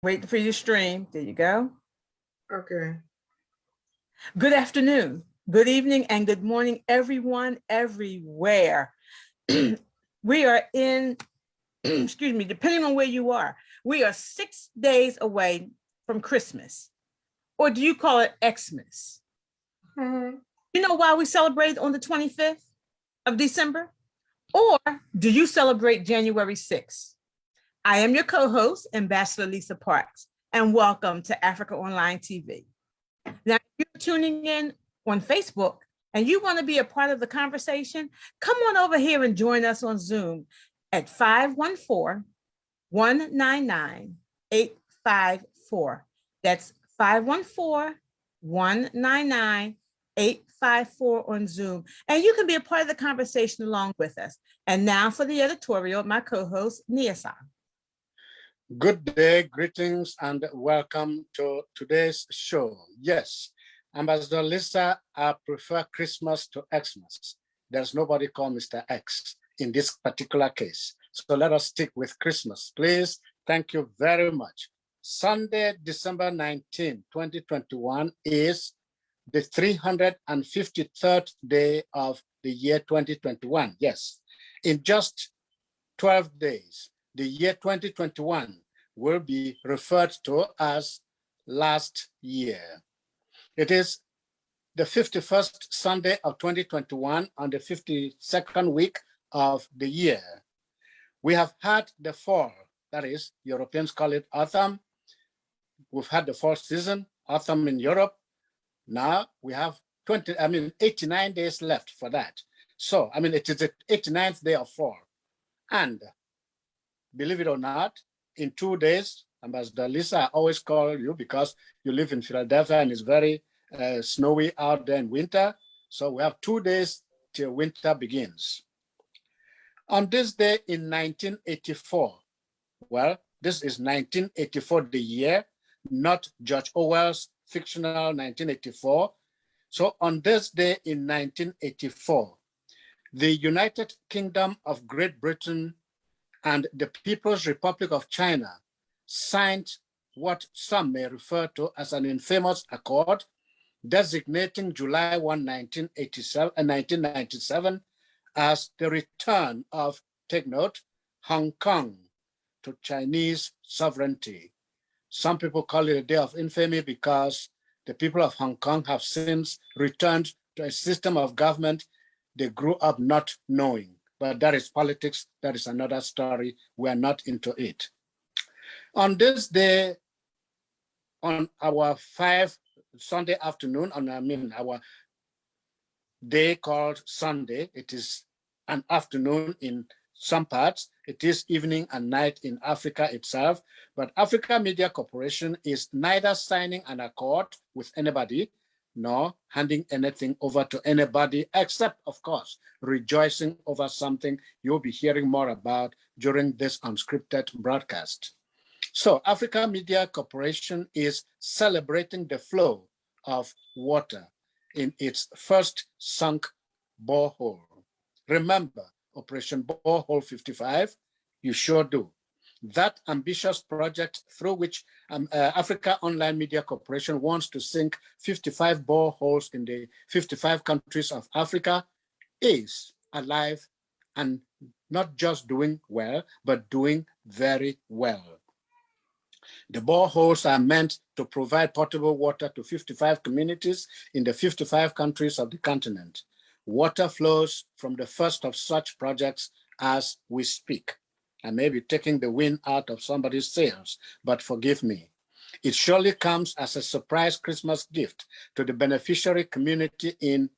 Wait for your stream. There you go. Okay. Good afternoon, good evening, and good morning, everyone, everywhere. We are in, excuse me, depending on where you are, we are 6 days away from Christmas. Or do you call it Xmas? You know why we celebrate on the 25th of December? Or do you celebrate January 6th? I am your co-host, Ambassador Lisa Parks, and welcome to Africa Online TV. Now, if you're tuning in on Facebook and you want to be a part of the conversation, come on over here and join us on Zoom at 514-199-854. That's 514-199-854 on Zoom. And you can be a part of the conversation along with us. And now for the editorial, my co-host, Nia-san. Good day, greetings, and welcome to today's show. Yes, Ambassador Lisa, I prefer Christmas to Xmas. There's nobody called Mr. X in this particular case. So let us stick with Christmas, please. Thank you very much. Sunday, December 19, 2021 is the 353rd day of the year 2021. Yes, in just 12 days, the year 2021 will be referred to as last year. It is the 51st Sunday of 2021 on the 52nd week of the year. We have had the fall, that is, Europeans call it autumn. We've had the fall season, autumn in Europe. Now we have 89 days left for that. So, it is the 89th day of fall. And believe it or not, in 2 days, Ambassador Lisa, I always call you because you live in Philadelphia and it's very snowy out there in winter. So we have 2 days till winter begins. On this day in 1984, well, this is 1984, the year, not George Orwell's fictional 1984. So on this day in 1984, the United Kingdom of Great Britain and the People's Republic of China signed what some may refer to as an infamous accord designating July 1, 1997 as the return of, take note, Hong Kong to Chinese sovereignty. Some people call it a day of infamy because the people of Hong Kong have since returned to a system of government they grew up not knowing. But that is politics, that is another story. We are not into it. On this day, on our Sunday afternoon, our day called Sunday, it is an afternoon in some parts, it is evening and night in Africa itself, but Africa Media Corporation is neither signing an accord with anybody, nor handing anything over to anybody, except, of course, rejoicing over something you'll be hearing more about during this unscripted broadcast. So Africa Media Corporation is celebrating the flow of water in its first sunk borehole. Remember Operation Borehole 55? You sure do. That ambitious project through which Africa Online Media Corporation wants to sink 55 boreholes in the 55 countries of Africa is alive and not just doing well, but doing very well. The boreholes are meant to provide potable water to 55 communities in the 55 countries of the continent. Water flows from the first of such projects as we speak. I may be taking the wind out of somebody's sails, but forgive me. It surely comes as a surprise Christmas gift to the beneficiary community in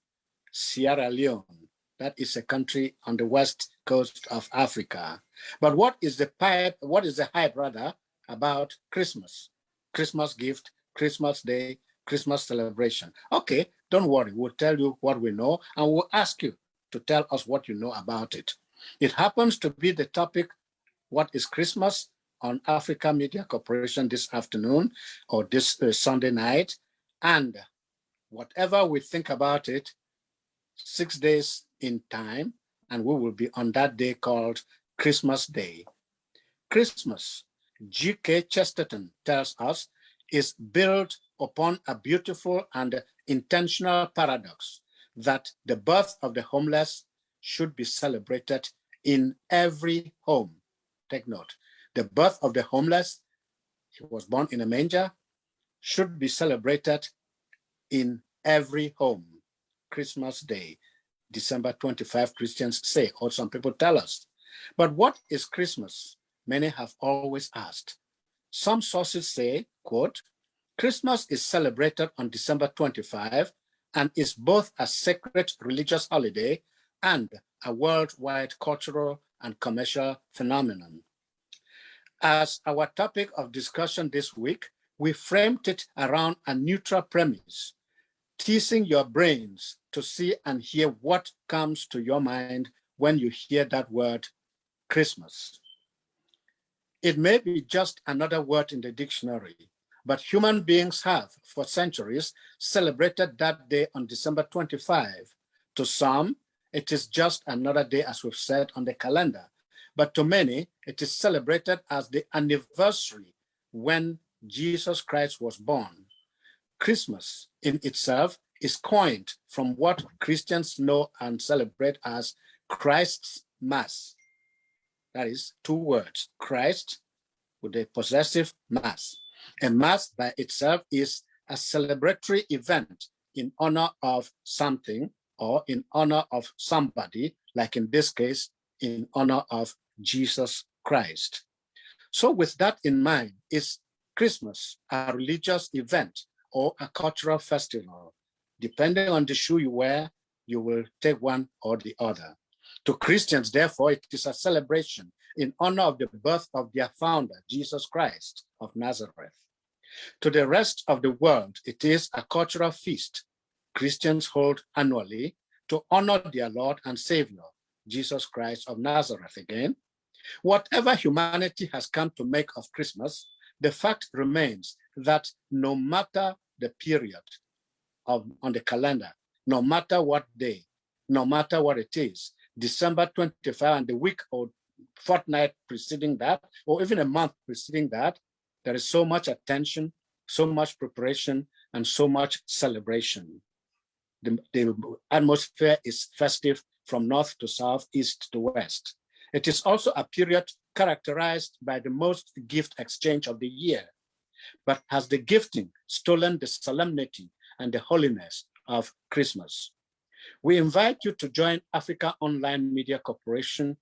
Sierra Leone. That is a country on the west coast of Africa. But what is the hype about Christmas? Christmas gift, Christmas Day, Christmas celebration. Okay, don't worry, we'll tell you what we know and we'll ask you to tell us what you know about it. It happens to be the topic, what is Christmas, on Africa Media Corporation this afternoon or this Sunday night. And whatever we think about it, 6 days in time, and we will be on that day called Christmas Day. Christmas G.K. Chesterton tells us, is built upon a beautiful and intentional paradox that the birth of the homeless should be celebrated in every home. Take note, the birth of the homeless, he was born in a manger, should be celebrated in every home. Christmas Day, December 25, Christians say, or some people tell us. But what is Christmas? Many have always asked. Some sources say, quote, Christmas is celebrated on December 25 and is both a sacred religious holiday and a worldwide cultural and commercial phenomenon. As our topic of discussion this week, we framed it around a neutral premise, teasing your brains to see and hear what comes to your mind when you hear that word, Christmas. It may be just another word in the dictionary, but human beings have, for centuries, celebrated that day on December 25. To some, it is just another day, as we've said, on the calendar. But to many, it is celebrated as the anniversary when Jesus Christ was born. Christmas in itself is coined from what Christians know and celebrate as Christ's Mass. That is two words, Christ with a possessive Mass. A Mass by itself is a celebratory event in honor of something or in honor of somebody, like in this case, in honor of Jesus Christ. So with that in mind, is Christmas a religious event or a cultural festival? Depending on the shoe you wear, you will take one or the other. To Christians, therefore, it is a celebration in honor of the birth of their founder, Jesus Christ of Nazareth. To the rest of the world, it is a cultural feast Christians hold annually to honor their Lord and Savior, Jesus Christ of Nazareth again. Whatever humanity has come to make of Christmas, the fact remains that no matter the period on the calendar, no matter what day, no matter what it is, December 25 and the week or fortnight preceding that, or even a month preceding that, there is so much attention, so much preparation, and so much celebration. The atmosphere is festive from north to south, east to west. It is also a period characterized by the most gift exchange of the year. But has the gifting stolen the solemnity and the holiness of Christmas? We invite you to join Africa Online Media Corporation,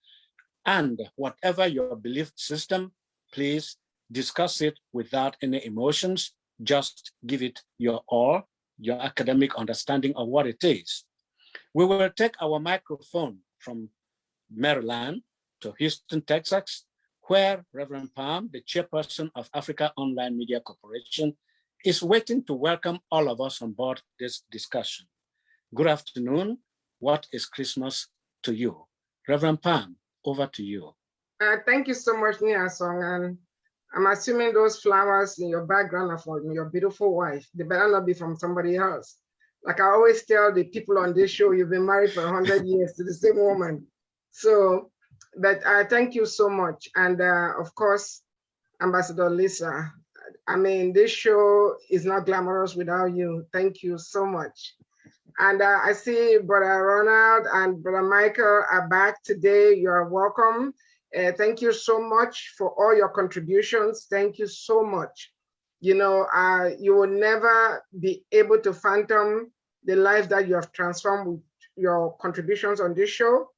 and whatever your belief system, please discuss it without any emotions. Just give it your all, your academic understanding of what it is. We will take our microphone from Maryland to Houston, Texas, where Reverend Palm, the chairperson of Africa Online Media Corporation, is waiting to welcome all of us on board this discussion. Good afternoon. What is Christmas to you? Reverend Palm, over to you. Thank you so much, Nia Song. And I'm assuming those flowers in your background are from your beautiful wife. They better not be from somebody else. Like I always tell the people on this show, you've been married for 100 years to the same woman. So, but thank you so much. And of course, Ambassador Lisa, I mean, this show is not glamorous without you. Thank you so much. And I see Brother Ronald and Brother Michael are back today. You are welcome. Thank you so much for all your contributions. Thank you so much. You know, you will never be able to fathom the life that you have transformed with your contributions on this show.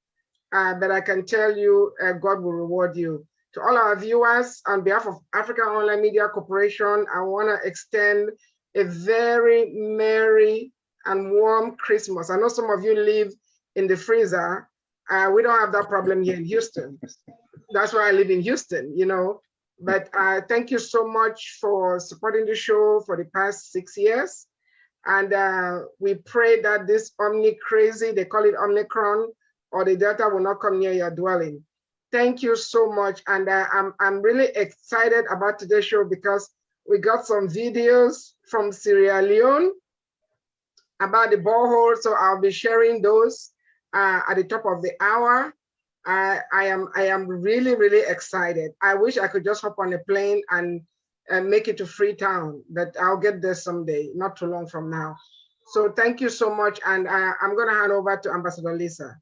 But I can tell you, God will reward you. To all our viewers, on behalf of Africa Online Media Corporation, I want to extend a very merry and warm Christmas. I know some of you live in the freezer. We don't have that problem here in Houston. That's why I live in Houston, you know. But thank you so much for supporting the show for the past 6 years. And we pray that this Omni-crazy, they call it Omicron, or the Delta will not come near your dwelling. Thank you so much. And I'm really excited about today's show because we got some videos from Sierra Leone about the borehole. So I'll be sharing those at the top of the hour. I am really, really excited. I wish I could just hop on a plane and make it to Freetown, but I'll get there someday, not too long from now. So thank you so much. And I'm going to hand over to Ambassador Lisa.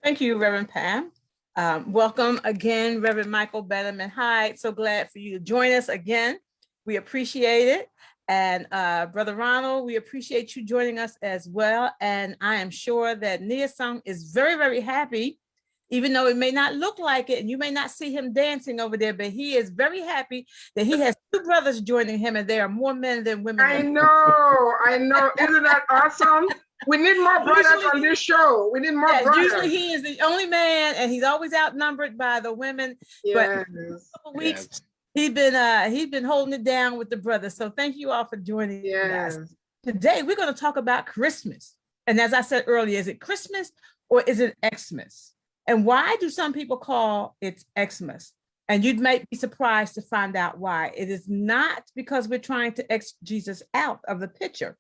Thank you, Reverend Pam. Welcome again, Reverend Michael Bannerman Hyde. So glad for you to join us again. We appreciate it. And Brother Ronald, we appreciate you joining us as well. And I am sure that Nia Sung is very, very happy, even though it may not look like it, and you may not see him dancing over there, but he is very happy that he has two brothers joining him, and there are more men than women. I know. Isn't that awesome? We need more brothers on this show. We need more brothers. Usually he is the only man, and he's always outnumbered by the women. Yes. But a couple weeks, he's been holding it down with the brothers. So thank you all for joining us. Today, we're going to talk about Christmas. And as I said earlier, is it Christmas or is it Xmas? And why do some people call it Xmas? And you might be surprised to find out why. It is not because we're trying to X Jesus out of the picture.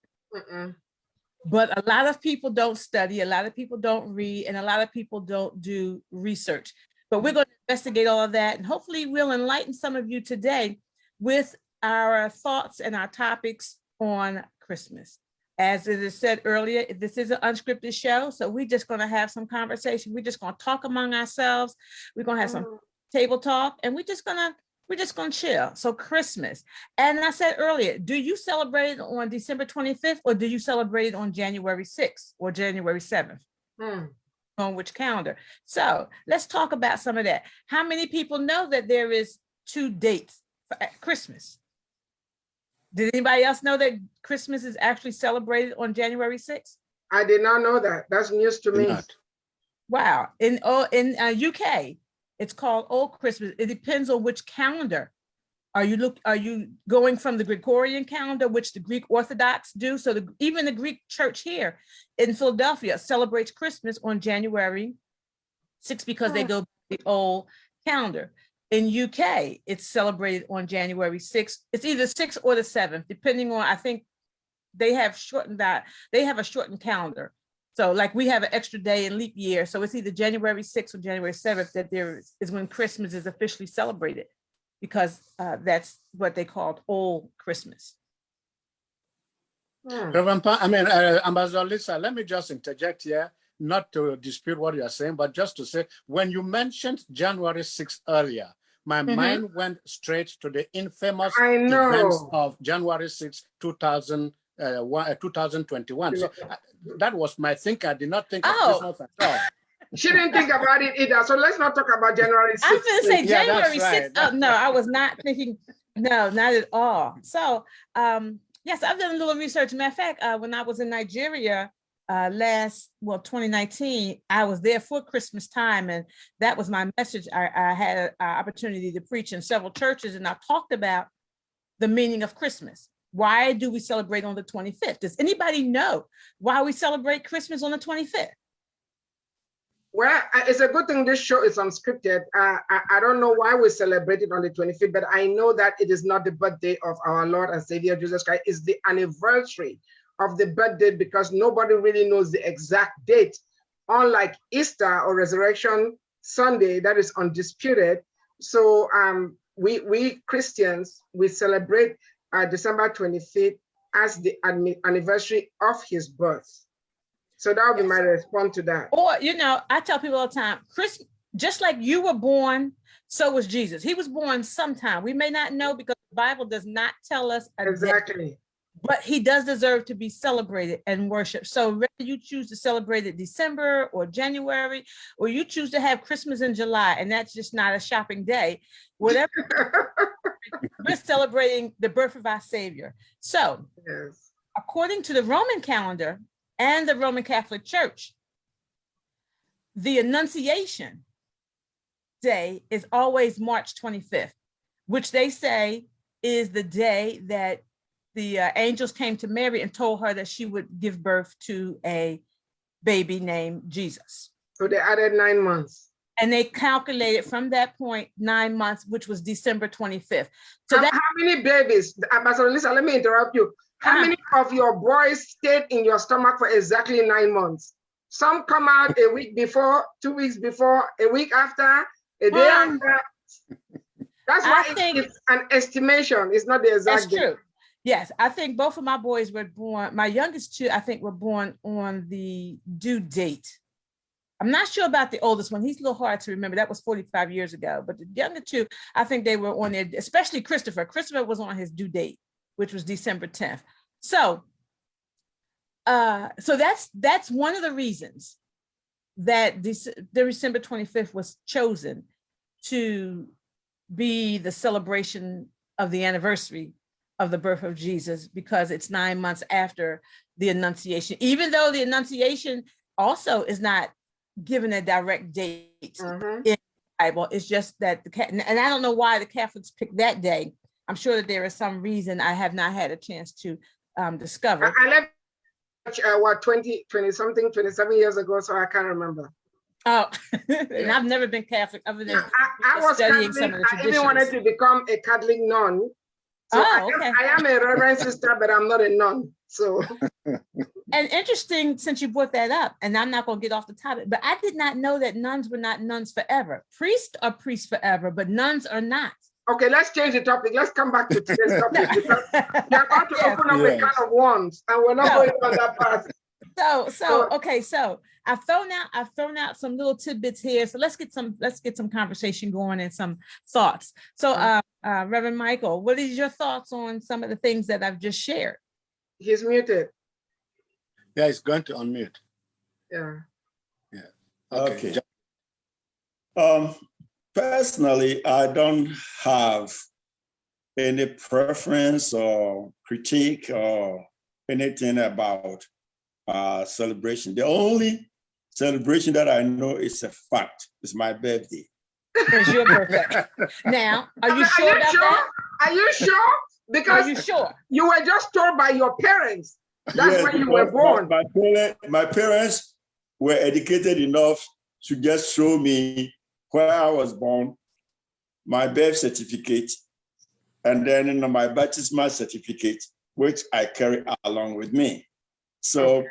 But a lot of people don't study, a lot of people don't read, and a lot of people don't do research. But we're going to investigate all of that, and hopefully we'll enlighten some of you today with our thoughts and our topics on Christmas. As it is said earlier, this is an unscripted show, so we're just going to have some conversation. We're just going to talk among ourselves. We're going to have some table talk, and we're just going to chill. So Christmas. And I said earlier, do you celebrate it on December 25th, or do you celebrate it on January 6th or January 7th? On which calendar? So let's talk about some of that. How many people know that there is 2 dates for Christmas? Did anybody else know that Christmas is actually celebrated on January 6th? I did not know that. That's news to me. Wow. In UK, it's called Old Christmas. It depends on which calendar. Are you going from the Gregorian calendar, which the Greek Orthodox do? So even the Greek church here in Philadelphia celebrates Christmas on January 6th because they go by the old calendar. In UK, it's celebrated on January 6th. It's either 6th or the 7th, depending on, I think they have shortened that. They have a shortened calendar. So like we have an extra day in leap year. So it's either January 6th or January 7th that there is when Christmas is officially celebrated, because that's what they called Old Christmas. Ambassador Lisa, let me just interject here, not to dispute what you're saying, but just to say, when you mentioned January 6th earlier, my mind went straight to the infamous events of January 6, 2021. So that was my thinking. I did not think of Christmas at all. She didn't think about it either. So let's not talk about January 6th. I was going to say January 6th. Oh, no, I was not thinking. No, not at all. So, yes, I've done a little research. Matter of fact, when I was in Nigeria 2019, I was there for Christmas time. And that was my message. I had an opportunity to preach in several churches, and I talked about the meaning of Christmas. Why do we celebrate on the 25th? Does anybody know why we celebrate Christmas on the 25th? Well, it's a good thing this show is unscripted. I don't know why we celebrate it on the 25th, but I know that it is not the birthday of our Lord and Savior Jesus Christ. It's the anniversary of the birthday, because nobody really knows the exact date. Unlike Easter or Resurrection Sunday, that is undisputed. So we Christians, we celebrate December 25th as the anniversary of his birth. So that would be my response to that. Or, I tell people all the time, Christmas, just like you were born, so was Jesus. He was born sometime. We may not know because the Bible does not tell us exactly. Day, but he does deserve to be celebrated and worshiped. So whether you choose to celebrate it December or January, or you choose to have Christmas in July, and that's just not a shopping day, whatever, we're celebrating the birth of our Savior. So according to the Roman calendar and the Roman Catholic Church, the Annunciation Day is always March 25th, which they say is the day that the angels came to Mary and told her that she would give birth to a baby named Jesus. So they added 9 months. And they calculated from that point 9 months, which was December 25th. So how many babies, Ambassador Lisa, let me interrupt you. How many of your boys stayed in your stomach for exactly 9 months? Some come out a week before, 2 weeks before, a week after, a day after. That's why it's an estimation. It's not the exact date. True. Yes, I think both of my boys were born. My youngest two, I think, were born on the due date. I'm not sure about the oldest one. He's a little hard to remember. That was 45 years ago. But the younger two, I think they were on there, especially Christopher. Christopher was on his due date, which was December 10th. So that's one of the reasons that December 25th was chosen to be the celebration of the anniversary of the birth of Jesus, because it's 9 months after the Annunciation, even though the Annunciation also is not given a direct date in the Bible. It's just that and I don't know why the Catholics picked that day. I'm sure that there is some reason I have not had a chance to discover. I left 20 something, 27 years ago, so I can't remember. Oh, and I've never been Catholic other than I was studying Catholic. some of the I traditions. even wanted to become a Catholic nun. So I am a reverend sister, but I'm not a nun. So, and interesting, since you brought that up, and I'm not going to get off the topic, but I did not know that nuns were not nuns forever. Priests are priests forever, but nuns are not. Okay, let's change the topic. Let's come back to today's topic, because we're about to open up a can of worms, and we're not going on that path. So I've thrown out some little tidbits here. So let's get some conversation going and some thoughts. So Reverend Michael, what is your thoughts on some of the things that I've just shared? He's muted. Yeah, he's going to unmute. Yeah. Okay. Personally, I don't have any preference or critique or anything about celebration. The only celebration that I know is a fact. It's my birthday. It's your birthday. Now, are you sure about that? Are you sure? Because are you sure? You were just told by your parents. That's when you were born. My parents were educated enough to just show me where I was born, my birth certificate, and then my baptismal certificate, which I carry along with me. So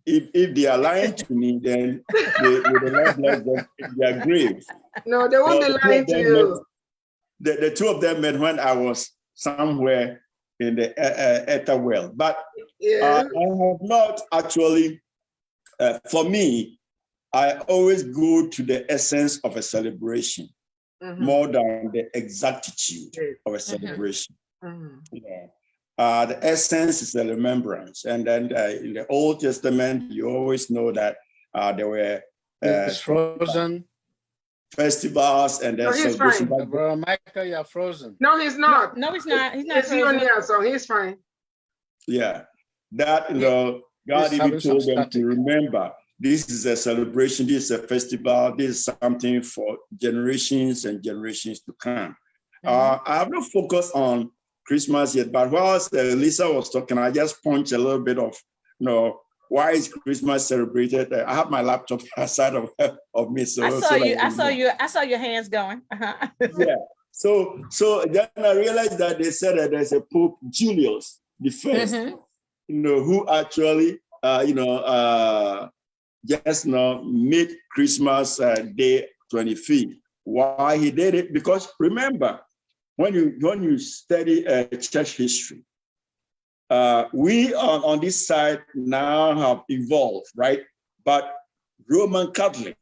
if they are lying to me, then they will not bless them in their grave. No, they won't be lying to you. The two of them met when I was somewhere in the ether world. But I have not actually, for me, I always go to the essence of a celebration more than the exactitude of a celebration. The essence is a remembrance. And then in the Old Testament, you always know that there were frozen festivals and then celebrations. Bro, Michael, you're frozen. No, he's not. No, he's not. He's not frozen. Here, so he's fine. Yeah, that God even told them to remember. This is a celebration. This is a festival. This is something for generations and generations to come. I have not focused on Christmas yet, but whilst Lisa was talking, I just punched a little bit of, why is Christmas celebrated? I have my laptop aside of me. So I saw your hands going. Yeah. So then I realized that they said that there's a Pope Julius the First, who actually, just made Christmas Day 25th. Why he did it? Because remember, when you study church history, we on this side now have evolved, right? But Roman Catholic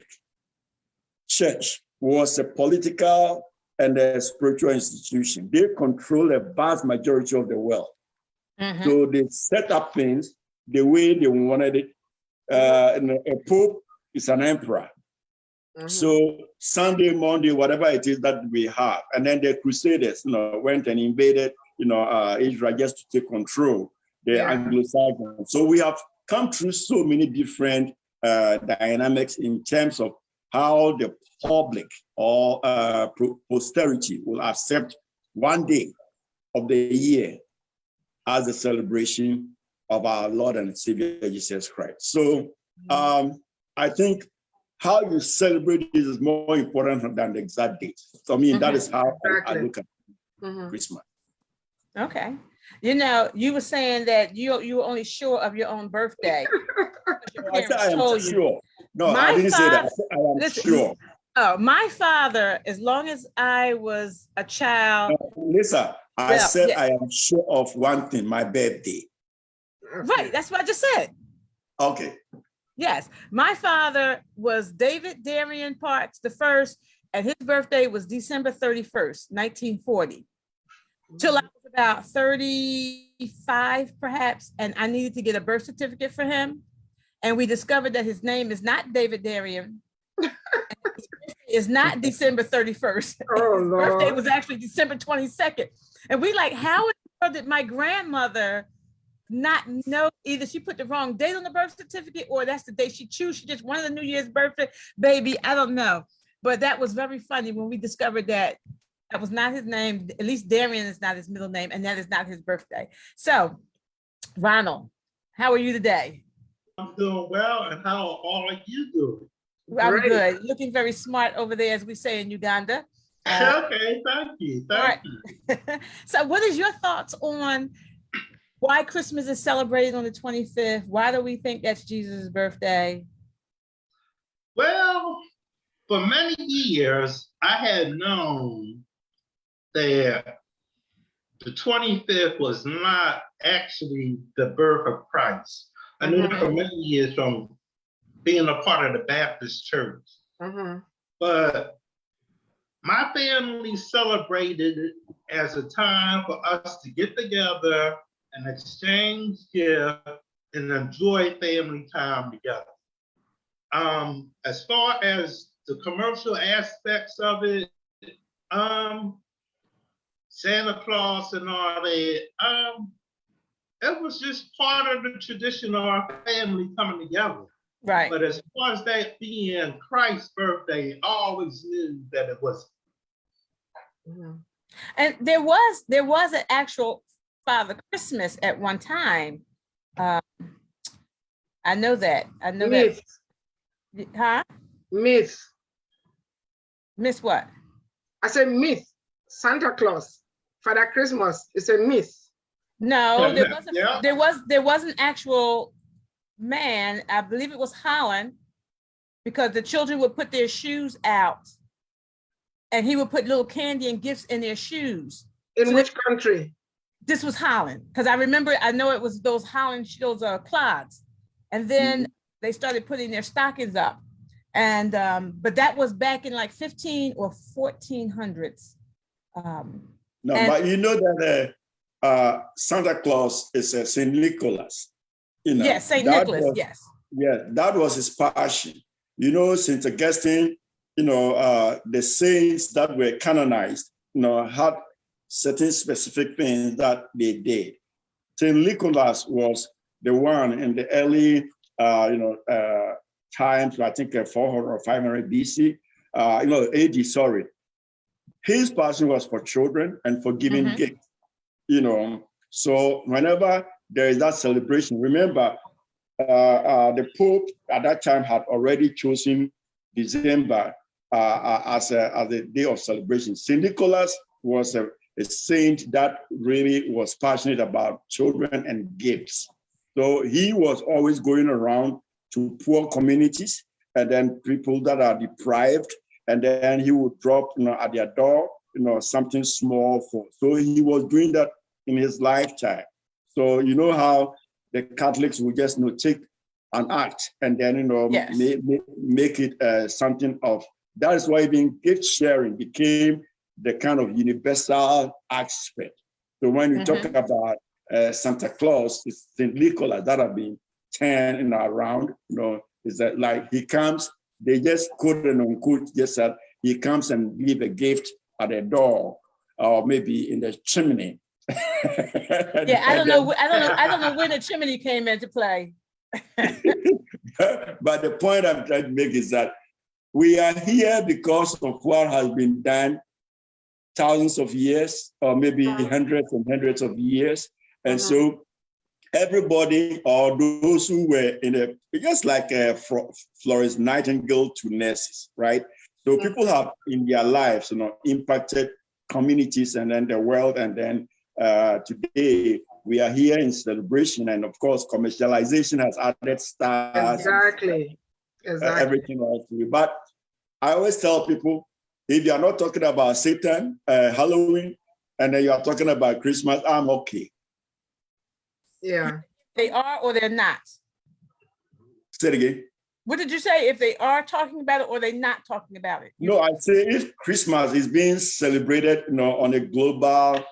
Church was a political and a spiritual institution. They control a vast majority of the world. So they set up things the way they wanted it. A pope is an emperor. So Sunday, Monday, whatever it is that we have, and then the Crusaders, went and invaded, Israel just to take control. The Anglo-Saxons. So we have come through so many different dynamics in terms of how the public or posterity will accept one day of the year as a celebration of our Lord and Savior Jesus Christ. So I think how you celebrate this is more important than the exact date. So I mean, that is how I look at Christmas. Okay. You know, you were saying that you were only sure of your own birthday. Your I said parents I am told you. sure. No, I My didn't say that. I father, said I am listen, sure. oh, my father, as long as I was a child, No, Lisa, I yeah, said yeah, I am sure of one thing, my birthday. right. That's what I just said. Okay. Yes, my father was David Darian Parks the first, and his birthday was December 31st, 1940. Till I was about 35, perhaps, and I needed to get a birth certificate for him. And we discovered that his name is not David Darian. Is not December 31st. Oh, His birthday Lord. was actually December 22nd. And we like, how in the world did my grandmother not know? Either she put the wrong date on the birth certificate or that's the day she chose. She just wanted a New Year's birthday baby. I don't know. But that was very funny when we discovered that that was not his name. At least Darian is not his middle name, and that is not his birthday. So, Ronald, how are you today? I'm doing well, and how are you doing? I'm Great. good. Looking very smart over there, as we say in Uganda. Okay, thank you. Thank you. So, what is your thoughts on why Christmas is celebrated on the 25th? Why do we think that's Jesus' birthday? Well, for many years, I had known that the 25th was not actually the birth of Christ. I knew that for many years from being a part of the Baptist church. But my family celebrated it as a time for us to get together and exchange gifts and enjoy family time together. As far as the commercial aspects of it, Santa Claus and all that, it was just part of the tradition of our family coming together. Right. But as far as that being Christ's birthday, I always knew that it was. And there was an actual Father Christmas at one time. I know that. I know Myth. that. Huh? Myth. Miss what? I said myth. Santa Claus, Father Christmas is a myth. No, there Yeah. wasn't. There was an actual man. I believe it was Holland, because the children would put their shoes out, and he would put little candy and gifts in their shoes. In which country? This was Holland, because I remember. I know it was those Holland, those clods, and then they started putting their stockings up, and but that was back in like 15 or 1400s. No, but you know that Santa Claus is Saint Nicholas. You know, yes, Saint Nicholas. Was, yes. Yeah, that was his passion. You know, Saint Augustine. You know, the saints that were canonized. You know, had certain specific things that they did. Saint Nicholas was the one in the early, times. I think 400 or 500 BC. AD. Sorry. His passion was for children and for giving gifts, you know. So whenever there is that celebration, remember, the Pope at that time had already chosen December as a day of celebration. St. Nicholas was a saint that really was passionate about children and gifts. So he was always going around to poor communities and then people that are deprived. And then he would drop, at their door, something small for. So he was doing that in his lifetime. So you know how the Catholics would just, take an act and then, yes. make it something of. That is why even gift sharing became the kind of universal aspect. So when you talk about Santa Claus, it's St. Nicholas that have been turned around, is that like he comes. They just quote and unquote just said he comes and leave a gift at the door or maybe in the chimney. Yeah, I don't know when the chimney came into play. But the point I'm trying to make is that we are here because of what has been done thousands of years or maybe hundreds and hundreds of years. And so everybody or those who were just like Florence Nightingale to nurses, right? So people have in their lives, impacted communities and then the world and then today we are here in celebration, and of course, commercialization has added stars. Exactly. Exactly. Everything else. But I always tell people, if you are not talking about Satan, Halloween, and then you are talking about Christmas, I'm okay. Yeah. They are or they're not. Say it again. What did you say? If they are talking about it or they're not talking about it? No, I say if Christmas is being celebrated, on a global,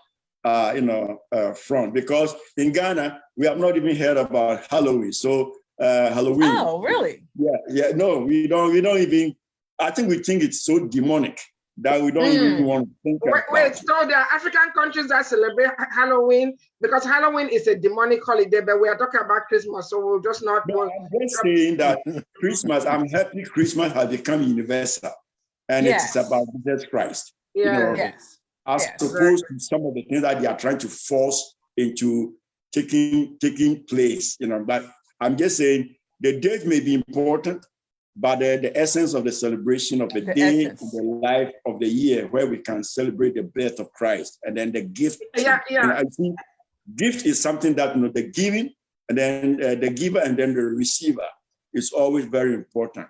front, because in Ghana we have not even heard about Halloween. So Halloween. Oh, really? Yeah. No, we don't even. I think we think it's so demonic that we don't even want to think about. Wait, so there are African countries that celebrate Halloween because Halloween is a demonic holiday, but we are talking about Christmas, so we'll just not. No, I'm just saying that Christmas, I'm happy Christmas has become universal, and Yes. it's about Jesus Christ. Yeah. Yes. As Yes. opposed to some of the things that they are trying to force into taking place. But I'm just saying the date may be important, but the essence of the celebration of the day, essence. and the life of the year, where we can celebrate the birth of Christ, and then the gift. Yeah. And I think gift is something that the giving, and then the giver, and then the receiver is always very important.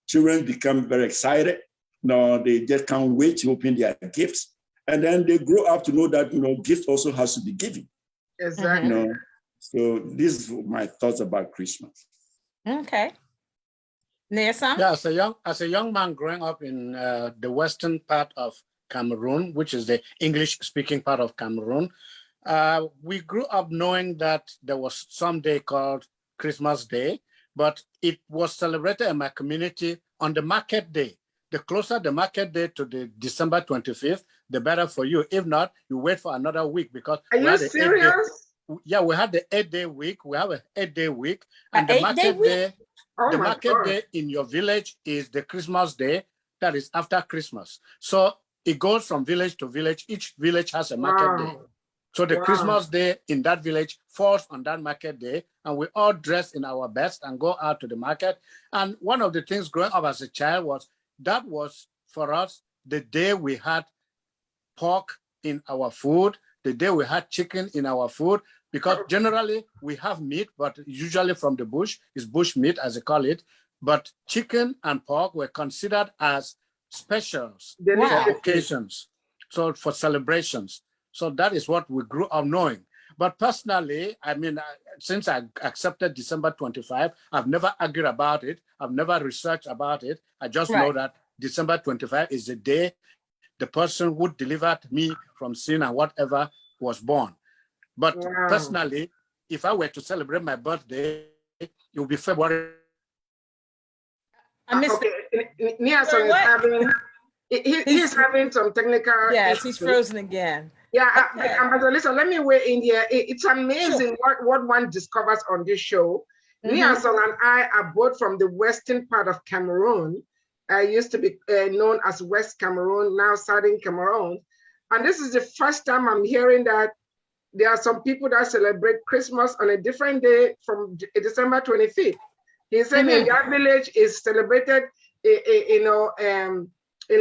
Children become very excited. They just can't wait to open their gifts, and then they grow up to know that gift also has to be given. Exactly. So this is my thoughts about Christmas. Okay. Nelson? Yeah, as a young man growing up in the western part of Cameroon, which is the English-speaking part of Cameroon, we grew up knowing that there was some day called Christmas Day, but it was celebrated in my community on the market day. The closer the market day to the December 25th, the better for you. If not, you wait for another week because Are you serious? Yeah, we had the 8-day week. We have an 8-day week, and An the 8-day market week? day. Oh The my market God. day in your village is the Christmas day, that is after Christmas. So it goes from village to village. Each village has a market day. Wow. So the Wow. Christmas day in that village falls on that market day, and we all dress in our best and go out to the market. And one of the things growing up as a child was for us the day we had pork in our food, the day we had chicken in our food, because generally we have meat, but usually from the bush, is bush meat as they call it. But chicken and pork were considered as specials Wow. for occasions, so for celebrations. So that is what we grew up knowing. But personally, I mean, since I accepted December 25, I've never argued about it. I've never researched about it. I just know that December 25 is the day the person who delivered me from sin and whatever was born. But personally, if I were to celebrate my birthday, it would be February. I missed okay. Niason is having, he's having some technical Yes, issues. he's frozen again. Yeah, Okay. Ambassador Lisa, let me weigh in here. It's amazing what one discovers on this show. Niason and I are both from the western part of Cameroon. Used to be known as West Cameroon, now Southern Cameroon. And this is the first time I'm hearing that there are some people that celebrate Christmas on a different day from December 25th. He said in that village is celebrated, in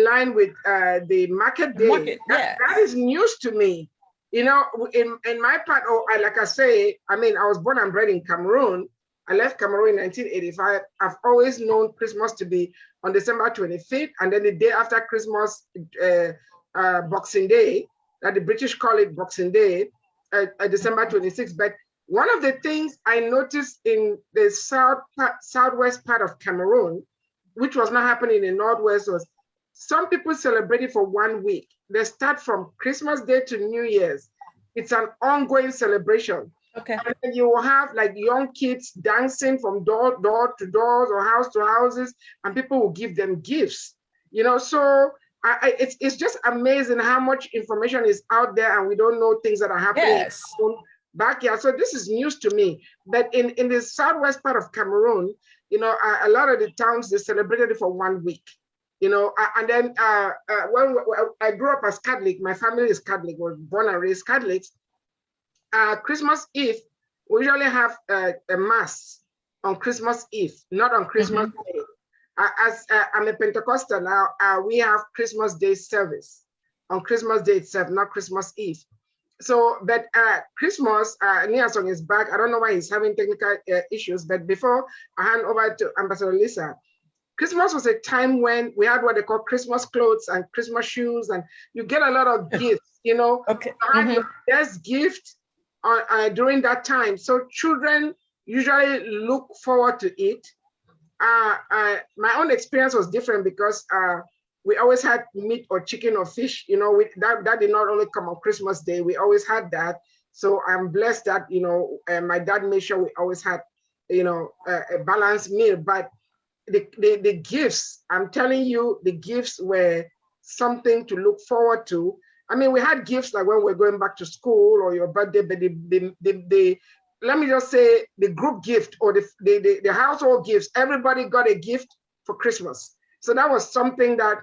line with the market day. That is news to me. In my part, like I say, I mean, I was born and bred in Cameroon. I left Cameroon in 1985. I've always known Christmas to be on December 25th, and then the day after Christmas, Boxing Day, that the British call it Boxing Day, December 26th. But one of the things I noticed in the southwest part of Cameroon, which was not happening in the northwest, was some people celebrate it for 1 week. They start from Christmas Day to New Year's. It's an ongoing celebration. Okay. And then you will have like young kids dancing from door to doors or house to houses, and people will give them gifts. So it's just amazing how much information is out there, and we don't know things that are happening in our own backyard. So this is news to me. But in the southwest part of Cameroon, a lot of the towns, they celebrated it for 1 week. And then when I grew up as Catholic, my family is Catholic, was born and raised Catholics. Christmas Eve, we usually have a mass on Christmas Eve, not on Christmas Day. As I'm a Pentecostal now, we have Christmas Day service on Christmas Day itself, not Christmas Eve. So, but Christmas, Niasong is back. I don't know why he's having technical issues, but before I hand over to Ambassador Lisa, Christmas was a time when we had what they call Christmas clothes and Christmas shoes, and you get a lot of gifts, you know. Okay. You had your best gift during that time. So children usually look forward to it. My own experience was different because we always had meat or chicken or fish, you know, that did not only come on Christmas Day, we always had that. So I'm blessed that, you know, my dad made sure we always had, you know, a balanced meal. But the gifts, I'm telling you, the gifts were something to look forward to. I mean, we had gifts like when we're going back to school or your birthday, but let me just say the group gift or the household gifts, everybody got a gift for Christmas. So that was something that,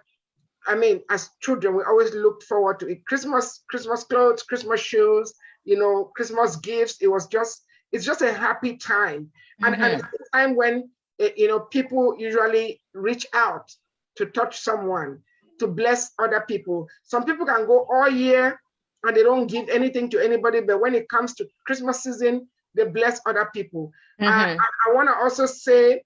I mean, as children, we always looked forward to it. Christmas clothes, Christmas shoes, you know, Christmas gifts. It's just a happy time. And it's a time when, you know, people usually reach out to touch someone, to bless other people. Some people can go all year and they don't give anything to anybody, but when it comes to Christmas season, they bless other people. I want to also say,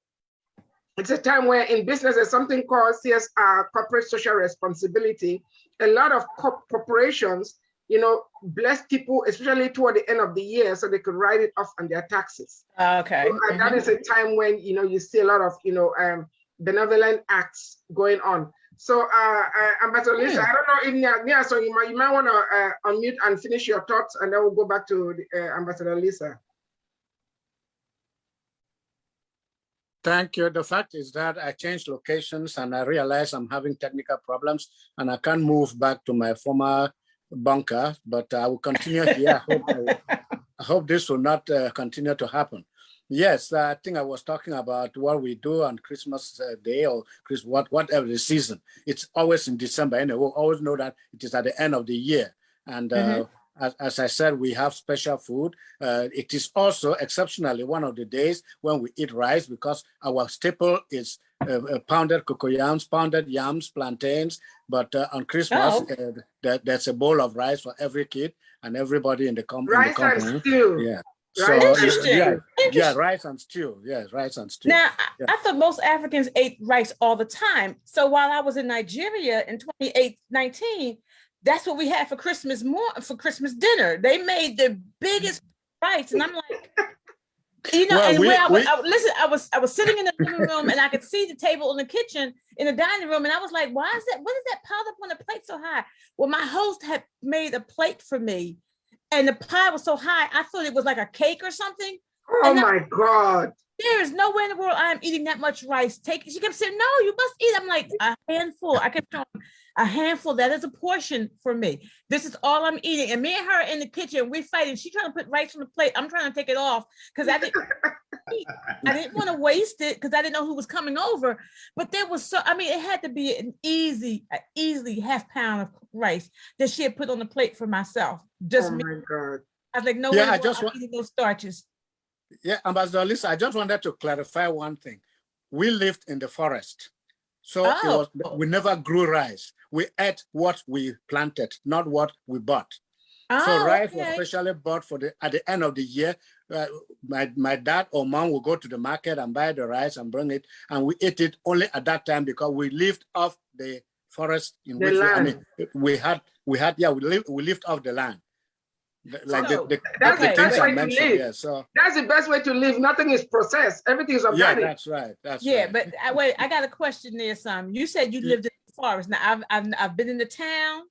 it's a time where in business there's something called CSR, corporate social responsibility. A lot of corporations, you know, bless people, especially toward the end of the year, so they could write it off on their taxes. Okay. So, that is a time when, you know, you see a lot of, you know, benevolent acts going on. So, Ambassador Lisa, I don't know if so you might want to unmute and finish your thoughts, and then we'll go back to Ambassador Lisa. Thank you. The fact is that I changed locations and I realized I'm having technical problems and I can't move back to my former bunker, but I will continue here. I hope this will not continue to happen. Yes, I think I was talking about what we do on Christmas Day or whatever the season. It's always in December, and we'll always know that it is at the end of the year. And as I said, we have special food. It is also exceptionally one of the days when we eat rice because our staple is pounded cocoyams, pounded yams, plantains. But on Christmas, there's a bowl of rice for every kid and everybody in the company. Rice and stew. Yeah. Right. So Interesting. yeah, rice and stew. Yes, rice and stew. Now, I thought most Africans ate rice all the time. So while I was in Nigeria in 2019, that's what we had for Christmas dinner. They made the biggest rice, and I'm like, you know, I was sitting in the living room and I could see the table in the kitchen, in the dining room, and I was like, what is that piled up on the plate so high? Well, my host had made a plate for me, and the pie was so high, I thought it was like a cake or something. Oh my God. There is no way in the world I'm eating that much rice. She kept saying, no, you must eat. I'm like, a handful. I kept showing a handful. That is a portion for me. This is all I'm eating. And me and her in the kitchen, we fighting. She trying to put rice on the plate. I'm trying to take it off because I didn't want to waste it because I didn't know who was coming over. But there was it had to be an easily half pound of rice that she had put on the plate for myself. Just oh me. My God. I was like, no way, I'm eating those starches. Yeah, Ambassador Lisa, I just wanted to clarify one thing. We lived in the forest. So we never grew rice. We ate what we planted, not what we bought. So rice was specially bought at the end of the year. My dad or mom will go to the market and buy the rice and bring it. And we ate it only at that time because we lived off the forest in which we lived off the land. Like that's the best way to live. Yeah, so that's the best way to live. Nothing is processed. Everything is organic. Yeah, that's right. But I got a question there. You said you lived in the forest. Now I've been in the town.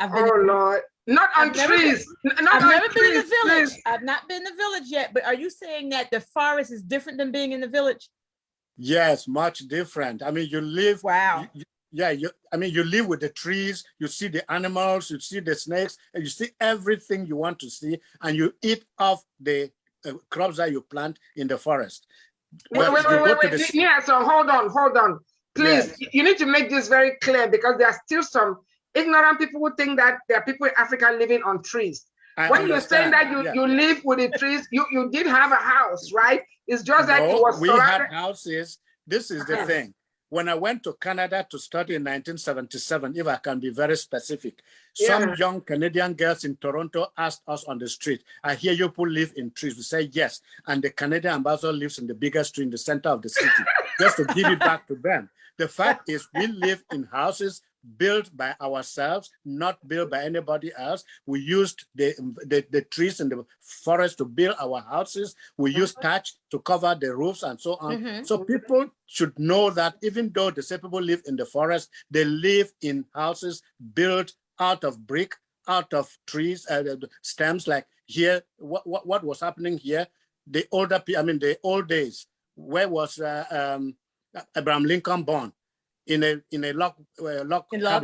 Lord, not on trees. I've never been in the village. Please. I've not been in the village yet. But are you saying that the forest is different than being in the village? Yes, much different. I mean, you live. Wow. You live with the trees, you see the animals, you see the snakes, and you see everything you want to see, and you eat off the crops that you plant in the forest. Wait. Yeah, so hold on. Please, you need to make this very clear because there are still some ignorant people who think that there are people in Africa living on trees. When you're saying that you live with the trees, you did have a house, right? It's just that it was we had houses. This is the thing. when I went to Canada to study in 1977, if I can be very specific, some young Canadian girls in Toronto asked us on the street, I hear you people live in trees. We say yes. And the Canadian ambassador lives in the biggest tree in the center of the city, just to give it back to them. The fact is we live in houses built by ourselves, not built by anybody else. We used the trees in the forest to build our houses. We used thatch to cover the roofs and so on. So people should know that even though the same people live in the forest, they live in houses built out of brick, out of trees, stems. Like here, what was happening here? The old days. Where was Abraham Lincoln born? In a log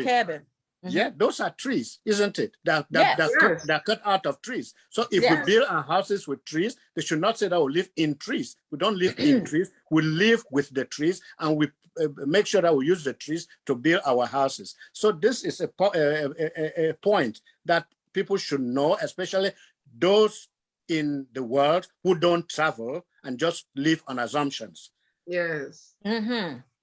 cabin. Yeah, those are trees, isn't it? They're cut out of trees. So if we build our houses with trees, they should not say that we live in trees. We don't live in trees. We live with the trees, and we make sure that we use the trees to build our houses. So this is a point that people should know, especially those in the world who don't travel and just live on assumptions. Yes.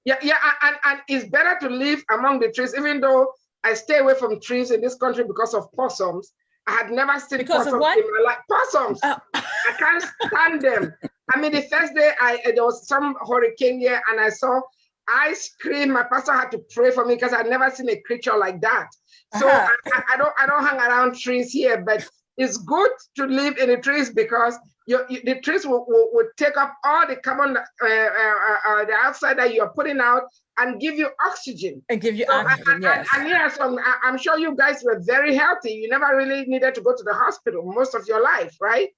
Yeah, and it's better to live among the trees, even though I stay away from trees in this country because of possums. I had never seen possums in my life. Possums. I can't stand them. I mean, the first day there was some hurricane here, and I screamed. My pastor had to pray for me because I'd never seen a creature like that. So I don't hang around trees here, but it's good to live in the trees because the trees will take up all the carbon dioxide that you're putting out and give you oxygen. And give you oxygen, yes. And yes, I'm sure you guys were very healthy. You never really needed to go to the hospital most of your life, right?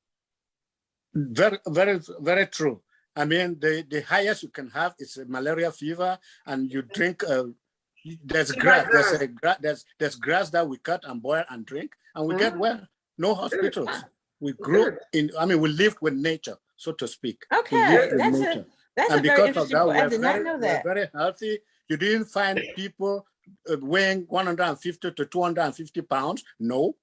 Very, very, very true. I mean, the highest you can have is a malaria fever, and you drink, there's grass, there's grass that we cut and boil and drink, and we get well. No hospitals. We grew in, we lived with nature, so to speak. Okay, that's a very interesting point. I did not know that. We're very healthy. You didn't find people weighing 150 to 250 pounds. No,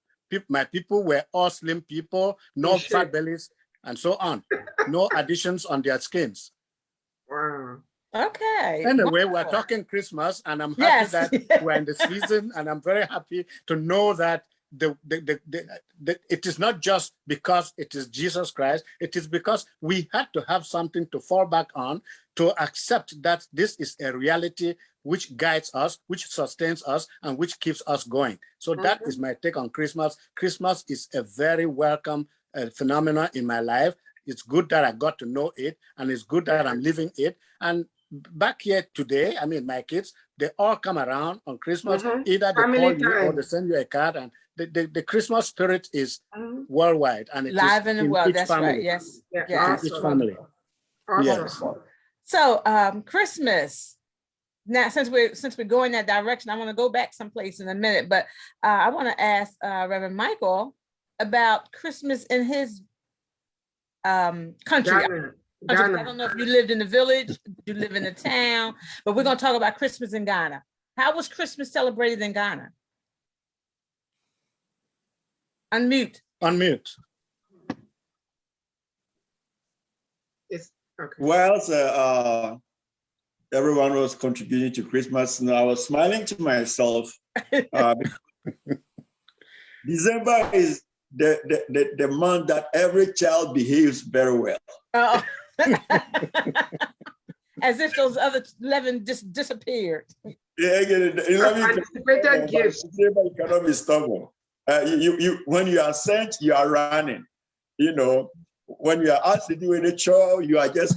my people were all slim people, no fat bellies, and so on. No additions on their skins. Wow. Okay. Anyway, we're talking Christmas, and I'm happy that we're in the season, and I'm very happy to know that it is not just because it is Jesus Christ, it is because we had to have something to fall back on to accept that this is a reality which guides us, which sustains us, and which keeps us going. So that is my take on Christmas. Christmas is a very welcome phenomenon in my life. It's good that I got to know it, and it's good that I'm living it. And back here today, my kids, they all come around on Christmas. Either they call you or they send you a card, and the Christmas spirit is worldwide, and it's live in the world. That's family. Right. Yes. Each family. Awesome. Yes. So Christmas. Now, since we're going that direction, I want to go back someplace in a minute, but I want to ask Reverend Michael about Christmas in his country. I don't know if you lived in the village, you live in the town, but we're going to talk about Christmas in Ghana. How was Christmas celebrated in Ghana? Unmute. Yes. Okay. Well, everyone was contributing to Christmas, and I was smiling to myself. December is the month that every child behaves very well. Oh. As if those other 11 just disappeared. Yeah, 11 gifts. You cannot be stubborn. When you are sent, you are running. When you are asked to do any chore, you are just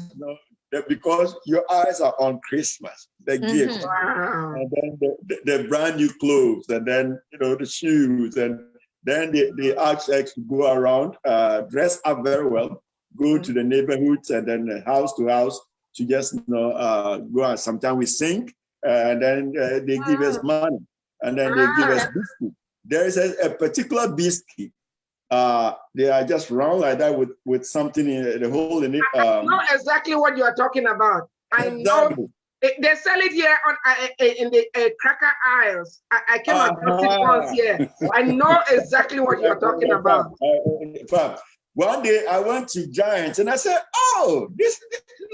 because your eyes are on Christmas, the gift, and then the brand new clothes, and then the shoes, and then they ask us to go around, dress up very well, go to the neighborhoods, and then house to house to just go. And sometimes we sing, and then they give us money, and then they give us biscuit. There is a particular biscuit. They are just round like that with something in the hole in it. I know exactly what you are talking about. I know they sell it here in the cracker aisles. I came across it once here. I know exactly what you are talking about. In fact, one day I went to Giants and I said, oh,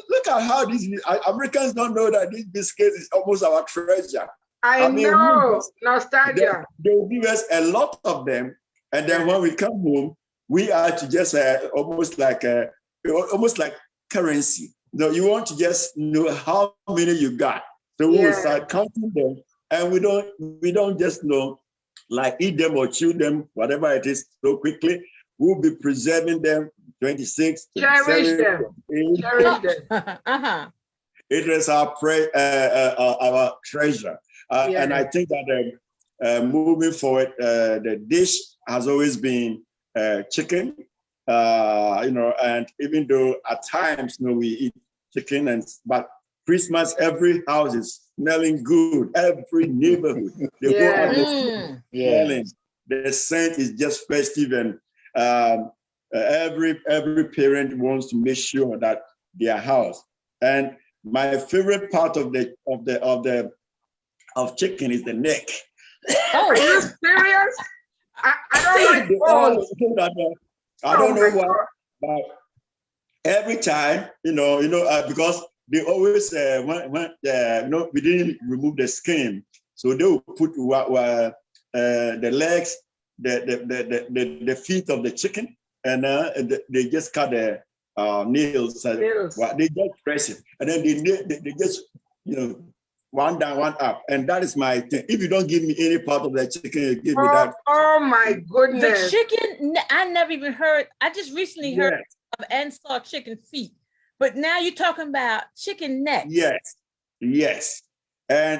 look at how these Americans don't know that this biscuit is almost our treasure. I mean, know, nostalgia. They'll give us a lot of them. And then when we come home, we are to just almost like currency. No, you want to just know how many you got. So we will start counting them, and we don't just know, like eat them or chew them, whatever it is, so quickly. We'll be preserving them. 26, cherish them. Cherish them. It is our treasure, and I think that moving forward, the dish has always been chicken. And even though at times, we eat chicken, but Christmas, every house is smelling good. Every neighborhood, the whole smelling. The scent is just festive, and every parent wants to make sure that their house. And my favorite part of chicken is the neck. Oh, are you serious? I don't like bones. I don't know why, but every time, because they always we didn't remove the skin, so they will put the legs, the feet of the chicken, and they just cut the nails. They just press it, and then they just one down, one up, and that is my thing. If you don't give me any part of that chicken, you give me that. Oh my goodness! The chicken, I never even heard. I just recently heard of and saw chicken feet, but now you're talking about chicken necks. Yes, and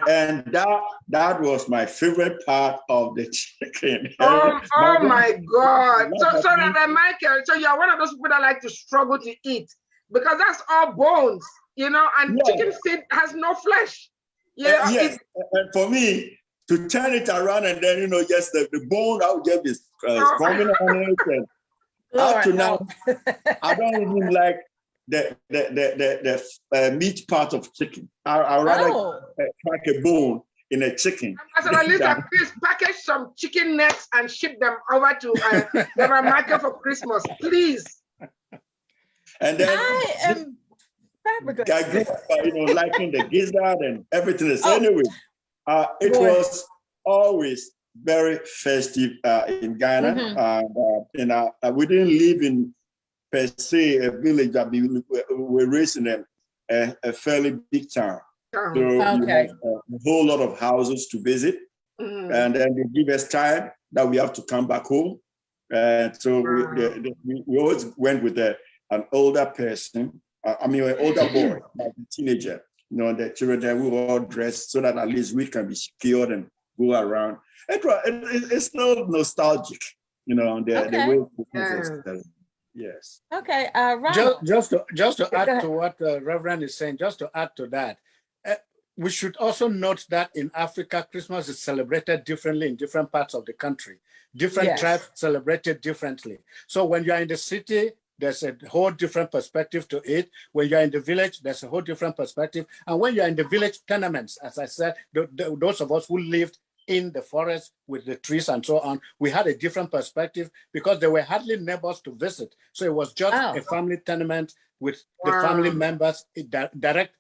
that was my favorite part of the chicken. Oh my God! So Michael, so you're one of those people that like to struggle to eat because that's all bones, and chicken feet has no flesh. Yes, and for me to turn it around and then just the bone, I'll just be coming on it. And up to now, I don't even like the meat part of chicken. I rather crack a bone in a chicken. So at least please package some chicken necks and ship them over to the market for Christmas, please. And then I am. I grew up, liking the gizzard and everything else. Anyway, it was always very festive in Ghana. We didn't live in, per se, a village. We were raised in a fairly big town. So you have a whole lot of houses to visit. And then they give us time that we have to come back home. So we always went with an older person. An older boy, like a teenager. The children, we were all dressed so that at least we can be secured and go around. It's no nostalgic, the way. Yes. Okay, Ronald. Just to add to what Reverend is saying, just to add to that, we should also note that in Africa, Christmas is celebrated differently in different parts of the country. Different tribes celebrate it differently. So when you are in the city, there's a whole different perspective to it. When you're in the village, there's a whole different perspective. And when you're in the village tenements, as I said, those of us who lived in the forest with the trees and so on, we had a different perspective because there were hardly neighbors to visit. So it was just a family tenement with the family members, direct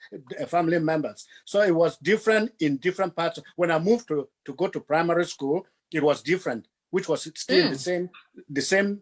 family members. So it was different in different parts. When I moved to go to primary school, it was different, which was still the same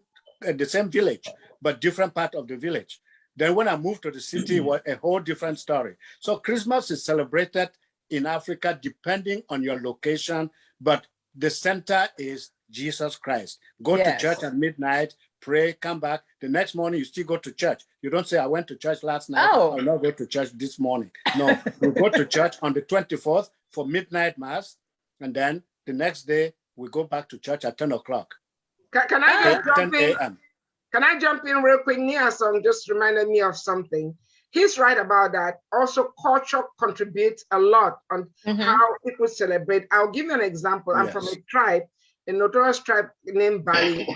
village, but different part of the village. Then when I moved to the city, it was a whole different story. So Christmas is celebrated in Africa depending on your location, but the center is Jesus Christ. Go to church at midnight, pray, come back. The next morning, you still go to church. You don't say, I went to church last night. I'll not go to church this morning. No, we go to church on the 24th for midnight mass. And then the next day, we go back to church at 10 o'clock. Can I just jump in? Can I jump in real quick? Nia Song just reminded me of something. He's right about that. Also, culture contributes a lot on how people celebrate. I'll give you an example. I'm from a tribe, a notorious tribe named Bali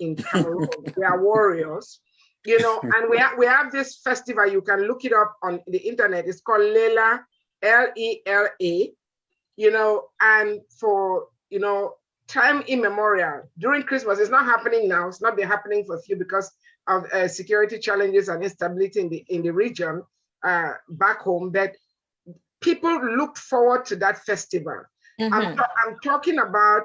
in Cameroon. They are warriors, and we have this festival. You can look it up on the internet. It's called Lela, Lela, and for, time immemorial, during Christmas, it's not happening now. It's not been happening for a few because of security challenges and instability in the region back home. But people look forward to that festival. I'm talking about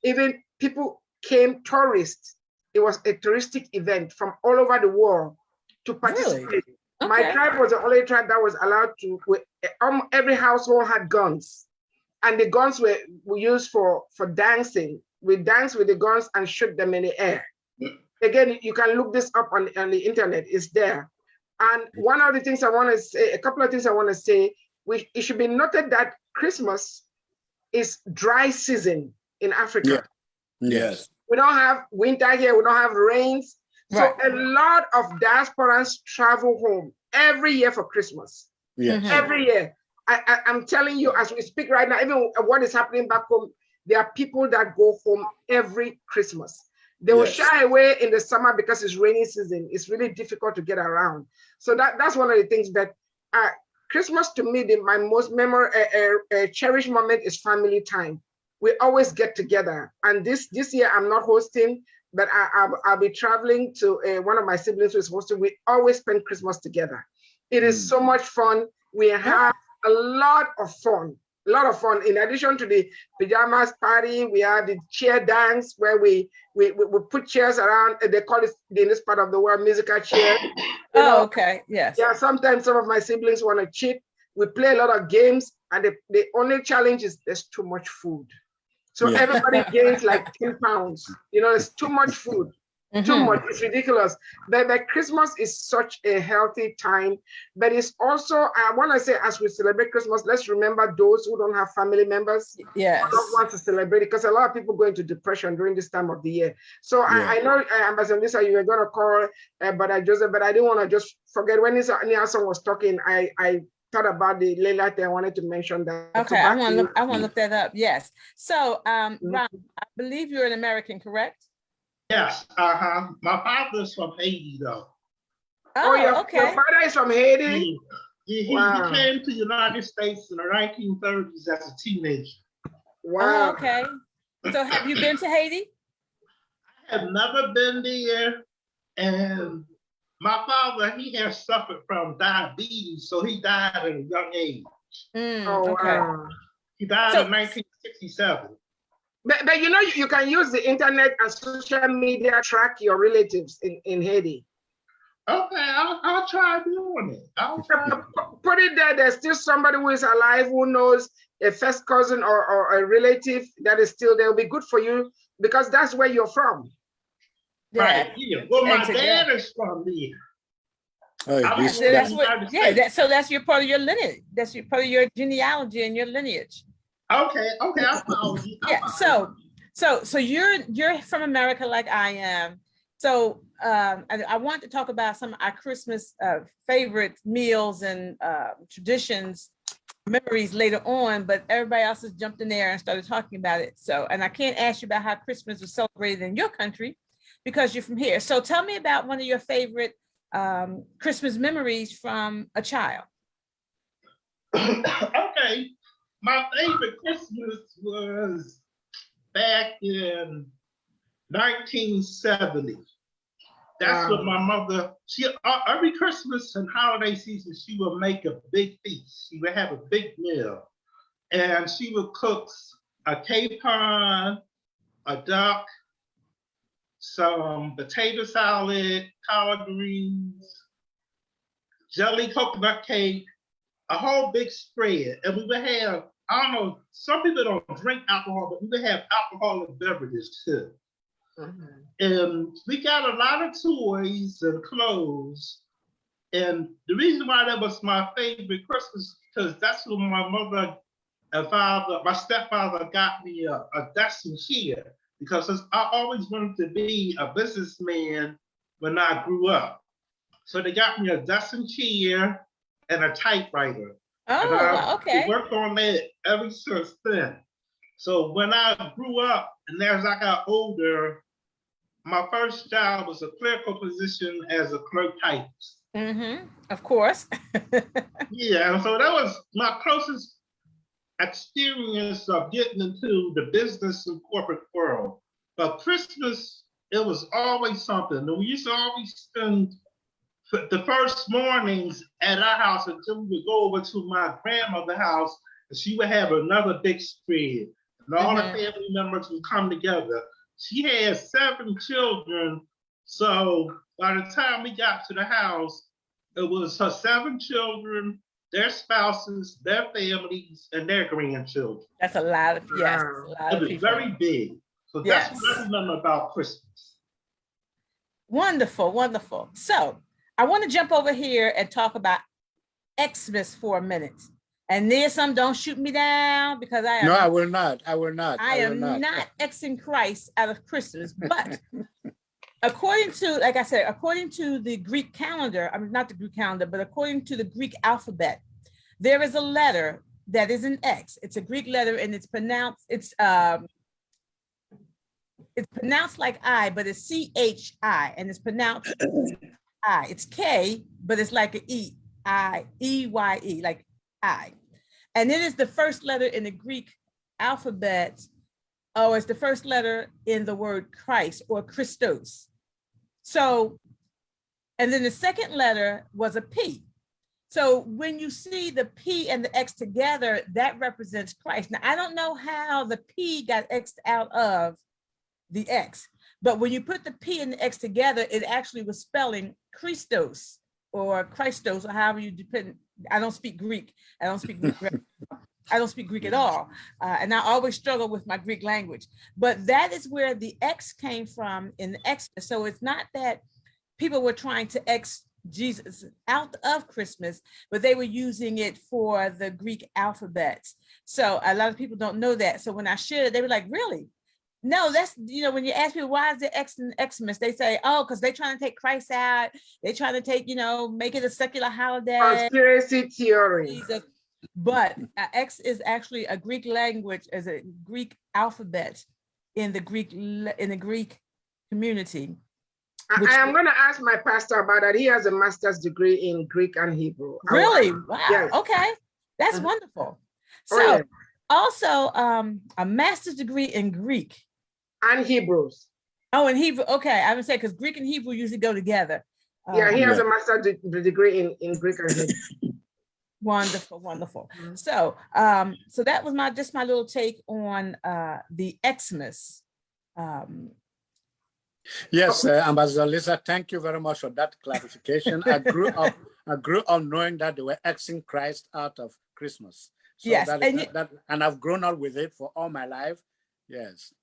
even people came, tourists. It was a touristic event from all over the world to participate. Really? Okay. My tribe was the only tribe that was allowed to, every household had guns. And the guns were used for dancing. We dance with the guns and shoot them in the air. Again, you can look this up on the internet, it's there. And one of the things I want to say, a couple of things I want to say, it should be noted that Christmas is dry season in Africa. Yeah. Yes. We don't have winter here, we don't have rains. Right. So a lot of diasporans travel home every year for Christmas. Yes. Every year. I'm telling you, as we speak right now, even what is happening back home, there are people that go home every Christmas. They will shy away in the summer because it's rainy season. It's really difficult to get around. So that's one of the things that Christmas to me, my most cherished moment is family time. We always get together. And this year I'm not hosting, but I'll be traveling to one of my siblings who is hosting. We always spend Christmas together. It is so much fun. We have a lot of fun. In addition to the pajamas party, we have the chair dance where we put chairs around. They call it in this part of the world musical chair. Okay, yes. Yeah, sometimes some of my siblings want to cheat. We play a lot of games, and the only challenge is there's too much food. So everybody gains like 10 pounds. It's too much food. Too much, it's ridiculous. But Christmas is such a healthy time. But it's also, I want to say, as we celebrate Christmas, let's remember those who don't have family members. Yes. Who don't want to celebrate it, because a lot of people go into depression during this time of the year. So I know, Ambassador Lisa, you were going to call Brother Joseph, but I didn't want to just forget when Nelson was talking. I thought about the Layla thing. I wanted to mention that. Okay, I want to look that up. Yes. So, Ron, I believe you're an American, correct? Yes, my father's from Haiti, though. Oh, okay. Your father is from Haiti? He came to the United States in the 1930s as a teenager. Wow. Okay. So have you been to Haiti? I have never been there. And my father, he has suffered from diabetes, so he died at a young age. Okay. Wow. He died in 1967. But you can use the internet and social media to track your relatives in Haiti. Okay, I'll try doing it. Put it there. There's still somebody who is alive who knows a first cousin or a relative that is still there. It'll be good for you because that's where you're from. Right. Yeah. Well, my dad is from there. So that's your part of your lineage. That's your part of your genealogy and your lineage. Okay, I follow you. So you're from America like I am. So I want to talk about some of our Christmas favorite meals and traditions, memories later on, but everybody else has jumped in there and started talking about it. So, and I can't ask you about how Christmas was celebrated in your country because you're from here. So tell me about one of your favorite Christmas memories from a child. Okay. My favorite Christmas was back in 1970. That's when my mother, every Christmas and holiday season, she would make a big feast. She would have a big meal. And she would cook a capon, a duck, some potato salad, collard greens, jelly coconut cake, a whole big spread. And we would have, I don't know, some people don't drink alcohol, but we would have alcoholic beverages too. And we got a lot of toys and clothes. And the reason why that was my favorite Christmas, because that's when my mother and father, my stepfather got me a Dustin chair, because I always wanted to be a businessman when I grew up. So they got me a Dustin chair and a typewriter. Oh, okay. I worked on that ever since then. So when I grew up and as I got older, my first job was a clerical position as a clerk typist. Of course. Yeah, so that was my closest experience of getting into the business and corporate world. But Christmas, it was always something. And we used to always spend the first mornings at our house until we would go over to my grandmother's house, and she would have another big spread. And all the family members would come together. She had 7 children. So by the time we got to the house, it was her 7 children, their spouses, their families, and their grandchildren. That's a lot of, yes, Wow. a lot It of was people. very big. So Yes. that's what I remember about Christmas. Wonderful, wonderful. So I want to jump over here and talk about Xmas for a minute. And there's some, don't shoot me down because I am, No, I will not. I will not. I am not Xing Christ out of Christmas. But according to, like I said, according to the Greek calendar, I mean, not the Greek calendar, but according to the Greek alphabet, there is a letter that is an X. It's a Greek letter and it's pronounced like I, but it's C-H-I, and it's pronounced I. It's K, but it's like an E-Y-E, like I. And it is the first letter in the Greek alphabet, or it's the first letter in the word Christ or Christos. So, and then the second letter was a P. So when you see the P and the X together, that represents Christ. Now, I don't know how the P got X'd out of the X, but when you put the P and the X together, it actually was spelling Christos or Christos, or however you depend. I don't speak Greek. I don't speak Greek. I don't speak Greek at all. And I always struggle with my Greek language, but that is where the X came from in the Xmas. So it's not that people were trying to X Jesus out of Christmas, but they were using it for the Greek alphabet. So a lot of people don't know that. So when I shared it, they were like, really? No, that's, you know, when you ask people, why is there X in Xmas? They say, oh, because they're trying to take Christ out. They're trying to take, you know, make it a secular holiday. Conspiracy theory. But X is actually a Greek language, as a Greek alphabet in the Greek community. I am going to ask my pastor about that. He has a master's degree in Greek and Hebrew. Really? Wow. Yes. Okay. That's wonderful. So yeah. also a master's degree in Greek. And Hebrews. Oh, in Hebrew. Okay. I would say because Greek and Hebrew usually go together. Yeah, he has a master's degree in Greek and Hebrew. Wonderful, wonderful. So so that was my little take on the Xmas. Yes, Ambassador Lisa, thank you very much for that clarification. I grew up knowing that they were Xing Christ out of Christmas. So yes, and I've grown up with it for all my life. Yes.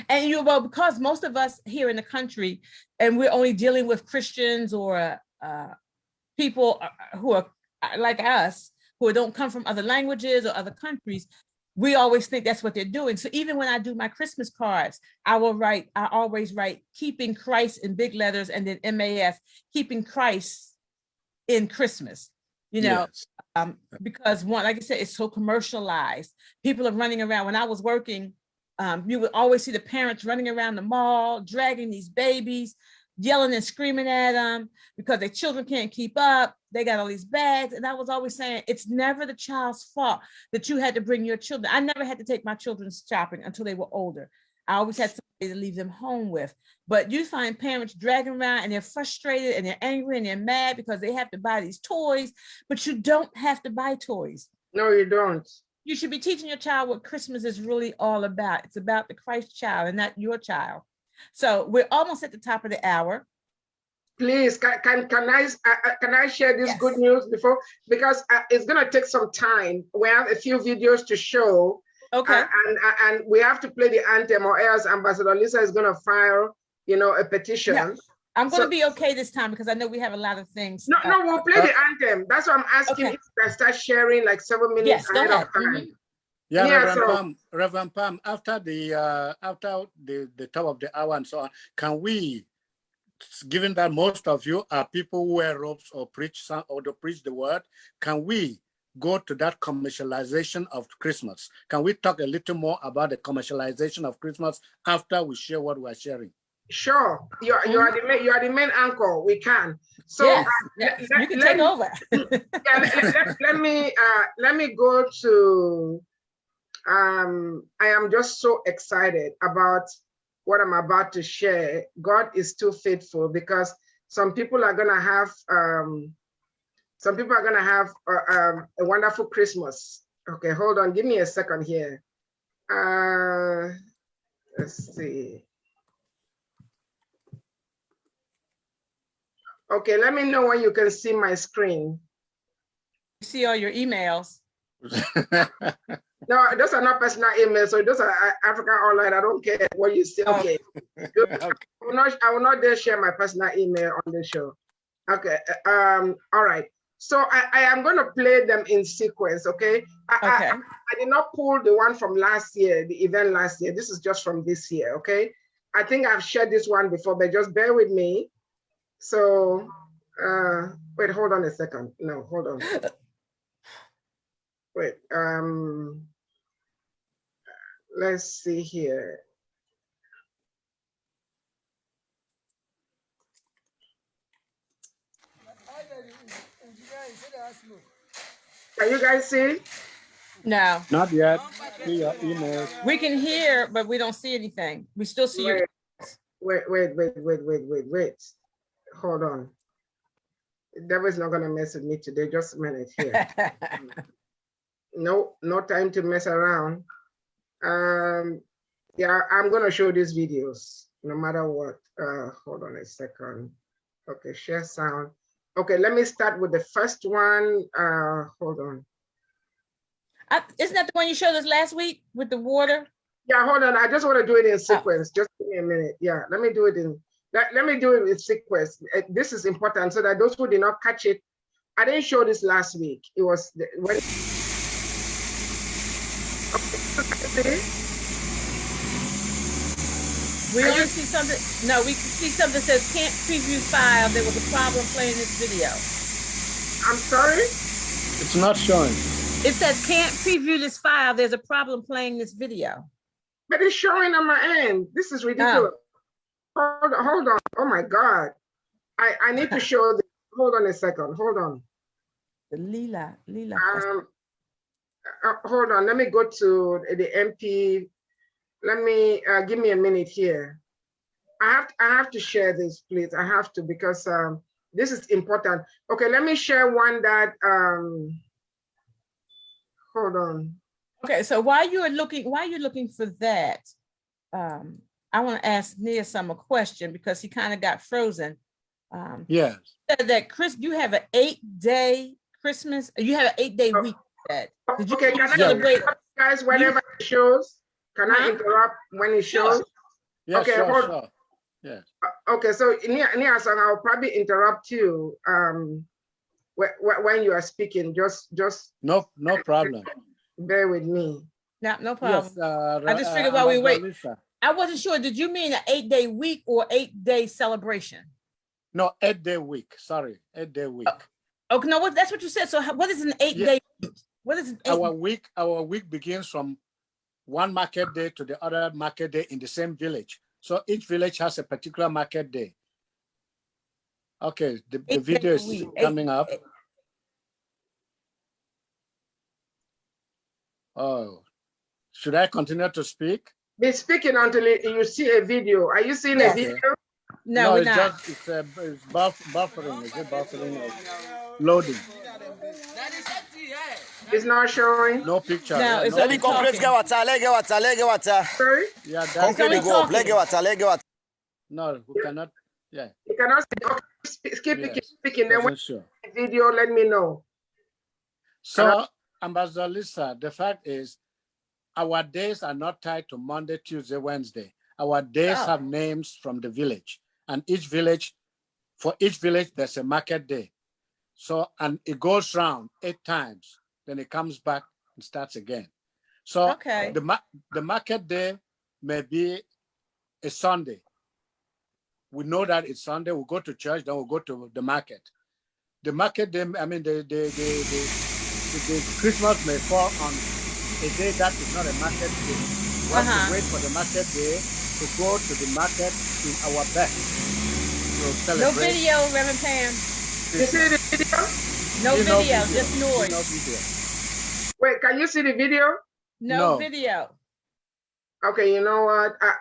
And well, because most of us here in the country, and we're only dealing with Christians or people who are like us, who don't come from other languages or other countries, we always think that's what they're doing. So even when I do my Christmas cards, I always write keeping Christ in big letters and then MAS, keeping Christ in Christmas, you know, yes. Because one, like I said, it's so commercialized. People are running around. When I was working, you would always see the parents running around the mall, dragging these babies, yelling and screaming at them because their children can't keep up. They got all these bags. And I was always saying, it's never the child's fault that you had to bring your children. I never had to take my children shopping until they were older. I always had somebody to leave them home with. But you find parents dragging around and they're frustrated and they're angry and they're mad because they have to buy these toys, but you don't have to buy toys. No, you don't. You should be teaching your child what Christmas is really all about. It's about the Christ child and not your child. So we're almost at the top of the hour. Please, can I share this good news before? Because it's going to take some time. We have a few videos to show. Okay. And we have to play the anthem, or else Ambassador Lisa is going to file, you know, a petition. Yeah. I'm going to be okay this time because I know we have a lot of things. No, we'll play the anthem. That's what I'm asking. If you can start sharing like 7 minutes ahead of time. Yeah, Reverend Pam, after the top of the hour and so on, can we, given that most of you are people who wear robes or preach the word, can we go to that commercialization of Christmas? Can we talk a little more about the commercialization of Christmas after we share what we are sharing? Sure, you are the main anchor. We can. So yes, you can take over. Let me go to I am just so excited about what I'm about to share. God is too faithful, because some people are gonna have a wonderful Christmas. Okay, hold on, give me a second here. Let's see. Okay, let me know when you can see my screen. See all your emails. No, those are not personal emails, so those are Africa Online. I don't care what you say. Okay. Okay. I will not dare share my personal email on the show. Okay. All right. So I am going to play them in sequence. Okay. Okay. I did not pull the one from last year, the event last year. This is just from this year. Okay. I think I've shared this one before, but just bear with me. So wait, hold on a second. No, hold on. Wait. Let's see here. Can you guys see? No, Not yet. See your emails. we can hear, but we don't see anything. We still see your. Wait. Hold on. The devil's not gonna mess with me today. Just a minute here. No time to mess around. Yeah, I'm gonna show these videos no matter what. Hold on a second. Okay, share sound. Okay, let me start with the first one. Hold on. Isn't that the one you showed us last week with the water? Yeah, hold on. I just want to do it in sequence. Just give me a minute. Yeah, let me do it in. Let me do it in sequence. This is important so that those who did not catch it, I didn't show this last week. It was when. Okay. We only see something. No, we can see something that says can't preview file. There was a problem playing this video. I'm sorry? It's not showing. It says can't preview this file. There's a problem playing this video. But it's showing on my end. This is ridiculous. Hold on. Oh my God. I need to show this. Hold on a second. Hold on. The Lila. Hold on. Let me go to the MP. Let me give me a minute here. I have to share this, please. I have to, because this is important. Okay, let me share one that hold on. Okay, so while you're looking for that, I want to ask Nia some a question, because he kind of got frozen. Yes. That Chris, you have an 8-day Christmas. You have an 8-day week. Did you celebrate, guys, whenever it shows? Can I interrupt when it shows? Sure. Yes, okay, sure. Yes. Okay, so Nia, I'll probably interrupt you when you are speaking. Just no problem. Bear with me. No problem. Yes, I just figured while we wait. I wasn't sure. Did you mean an 8-day week or 8-day celebration? No, 8-day week. Sorry, 8-day week. Okay, no, that's what you said. So what is an 8-day week? What is an 8-day? Our week begins from one market day to the other market day in the same village. So each village has a particular market day. Okay, the video is coming up. Oh, should I continue to speak? Be speaking until you see a video. Are you seeing a video? No, we're not. It's buffering. Is it buffering or loading? It's not showing. No picture. No, it's Let me complete. Get water. Sorry? Yeah, Concrete the go. Let get water. No, we cannot. Yeah. You cannot see. Okay, keep speaking. Then when Sure. the video, let me know. So, Ambassador Lisa, the fact is, our days are not tied to Monday, Tuesday, Wednesday. Our days have names from the village, and for each village, there's a market day. So, and it goes round 8 times, then it comes back and starts again. So the market day may be a Sunday. We know that it's Sunday, we'll go to church, then we'll go to the market. The market day, I mean, the Christmas may fall on a day that is not a market day. We have to wait for the market day to go to the market in our best to celebrate. No video, Reverend Pam. You see the video? No video, just noise. No video. Wait, can you see the video? No No. video. Okay, you know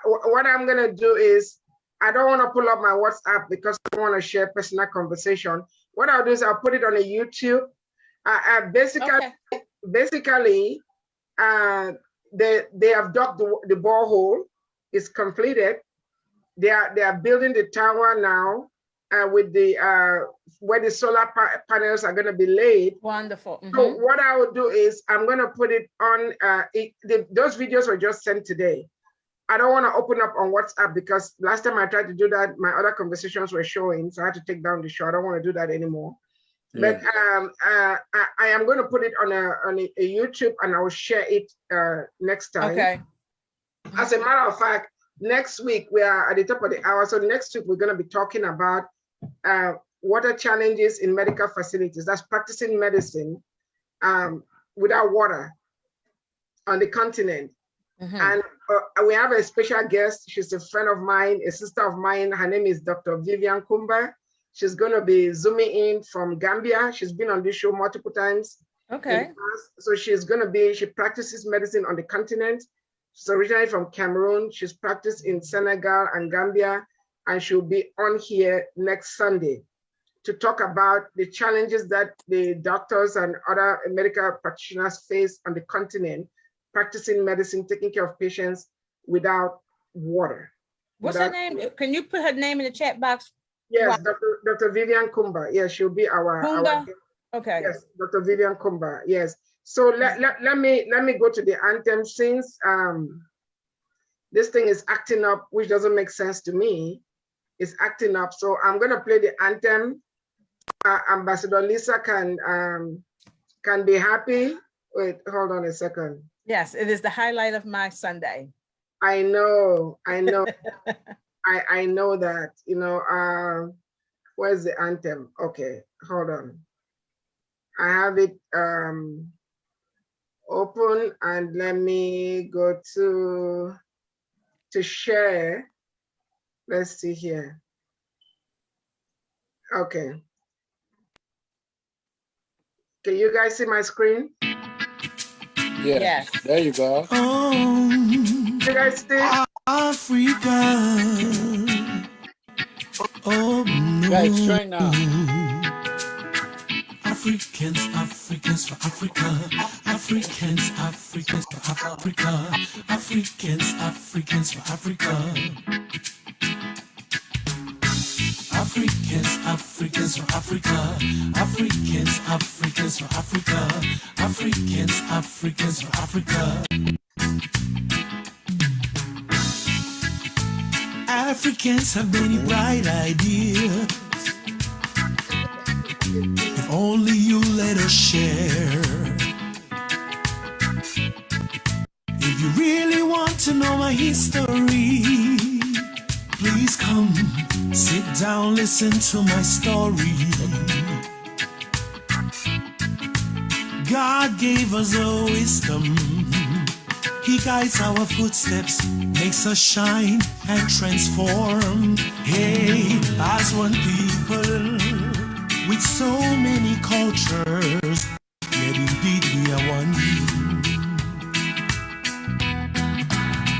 what I'm gonna do is, I don't want to pull up my WhatsApp because I don't want to share personal conversation. What I'll do is I'll put it on a YouTube. Basically, Okay. basically, they have dug the borehole. It's completed. They are building the tower now, with the where the solar panels are going to be laid. Wonderful. So what I will do is I'm going to put it on. Those videos were just sent today. I don't want to open up on WhatsApp because last time I tried to do that, my other conversations were showing, so I had to take down the show. I don't want to do that anymore. Yeah. But I am going to put it on a YouTube, and I will share it next time. Okay. As a matter of fact, next week we are at the top of the hour. So next week we're going to be talking about water challenges in medical facilities. That's practicing medicine without water on the continent. And we have a special guest. She's a friend of mine, a sister of mine. Her name is Dr. Vivian Kumba. She's going to be zooming in from Gambia. She's been on this show multiple times. Okay. So she's going to be, she practices medicine on the continent. She's originally from Cameroon. She's practiced in Senegal and Gambia, and she'll be on here next Sunday to talk about the challenges that the doctors and other medical practitioners face on the continent, practicing medicine, taking care of patients without water. What's her name? Can you put her name in the chat box? Yes, Dr. Vivian Kumba. Yes, she'll be our Okay. Yes, Dr. Vivian Kumba. Yes. So let me go to the anthem, since this thing is acting up, which doesn't make sense to me. It's acting up. So I'm gonna play the anthem. Ambassador Lisa can be happy. Wait, hold on a second. Yes, it is the highlight of my Sunday. I know. I know that, you know. Where's the anthem? Okay, hold on. I have it open, and let me go to share. Let's see here. Okay. Can you guys see my screen? Yeah. Yes. There you go. You guys see? Africa. Oh, no. Yeah, it's showing now. Africans, Africans for Africa. Africans, Africans for Africa. Africans, Africans for Africa. Africans, Africans for Africa. Africans, Africans for Africa. Africans, Africans for Africa. Africans have many bright ideas. If only you let us share. If you really want to know my history, please come, sit down, listen to my story. God gave us a wisdom. He guides our footsteps, makes us shine and transform. Hey, as one people, with so many cultures, yet indeed we are one.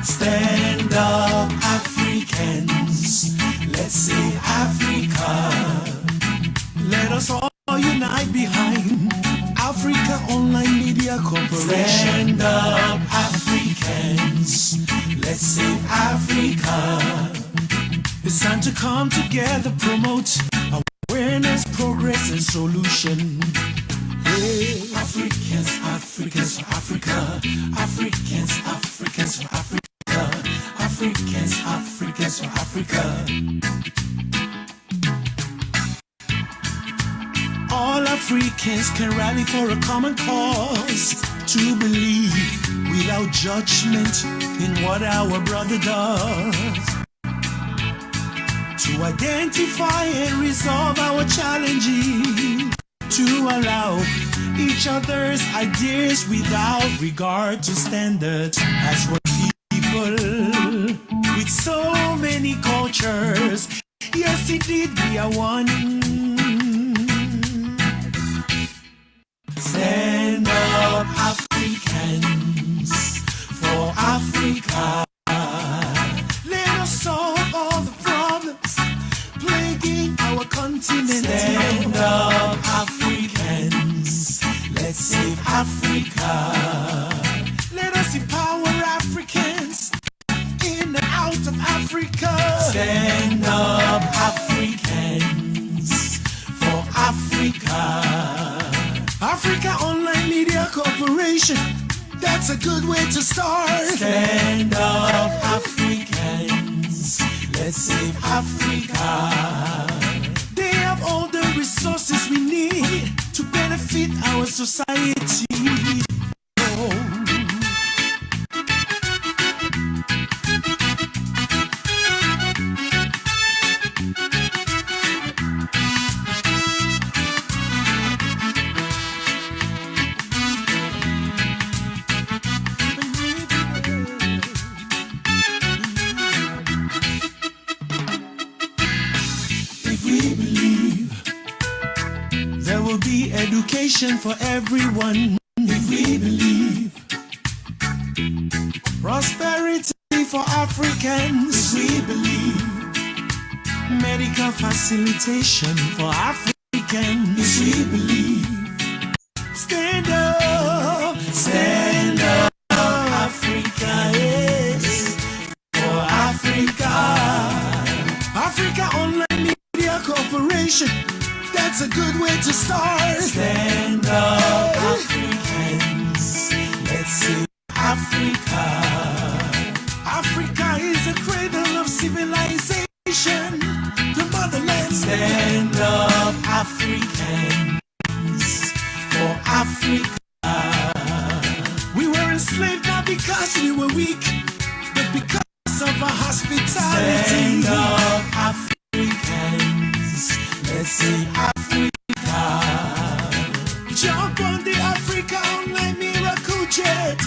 Stand up, Africans, let's save Africa. Let us all unite behind Africa Online Media Corporation. Stand up, Africans, let's save Africa. It's time to come together, promote awareness, progress, and solution. Hey. Africans, Africans for Africa. Africans, Africans for Africa. Africans, Africans for Africa. All Africans can rally for a common cause, to believe without judgment in what our brother does. To identify and resolve our challenges, to allow each other's ideas without regard to standards. As one people with so many cultures, yes indeed we are one. Stand up, Africans. Africa. Let us solve all the problems plaguing our continent. Stand up, Africans. Let's save Africa. Let us empower Africans in and out of Africa. Stand up, Africans, for Africa. Africa Online Media Corporation, that's a good way to start. Stand up, Africans, let's save Africa. They have all the resources we need to benefit our society. Oh. Education for everyone. If we believe prosperity for Africans, if we believe medical facilitation for Africans, if we believe stand up, Africa, yes, for Africa. Africa Online Media Corporation, that's a good way to start. Stand up, Africans. Let's save Africa. Africa is the cradle of civilization, the motherland. Stand up, Africans, for Africa. We were enslaved not because we were weak, but because of our hospitality. Stand up, Africans. Let's save Africa. Jump on the Africa Online Miracle Jet.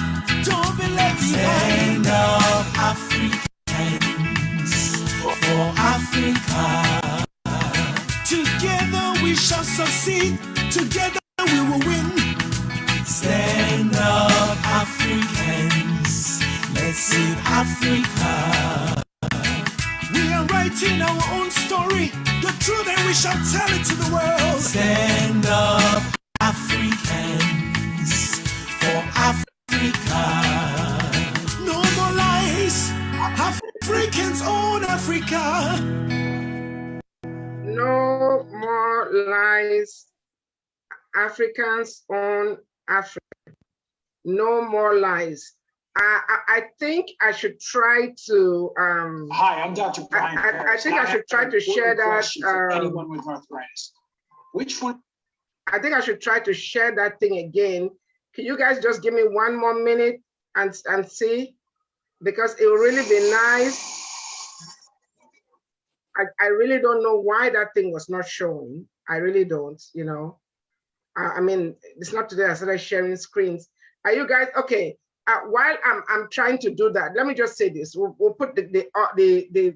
Don't be left behind. Stand up, Africans, for Africa. Together we shall succeed. Together we will win. Stand up, Africans. Let's save Africa. We are writing our own story, the truth, and we shall tell it to the world. Stand up, Africans, for Africa. No more lies. Africans own Africa. No more lies. Africans own Africa. No more lies. I think I should try to. Hi, I'm Dr. Brian. I think I should try to share that. Anyone with arthritis. Which one? I think I should try to share that thing again. Can you guys just give me one more minute and see? Because it will really be nice. I really don't know why that thing was not showing. I really don't, you know. I mean, it's not today I started sharing screens. Are you guys okay? While I'm trying to do that, let me just say this. We'll put the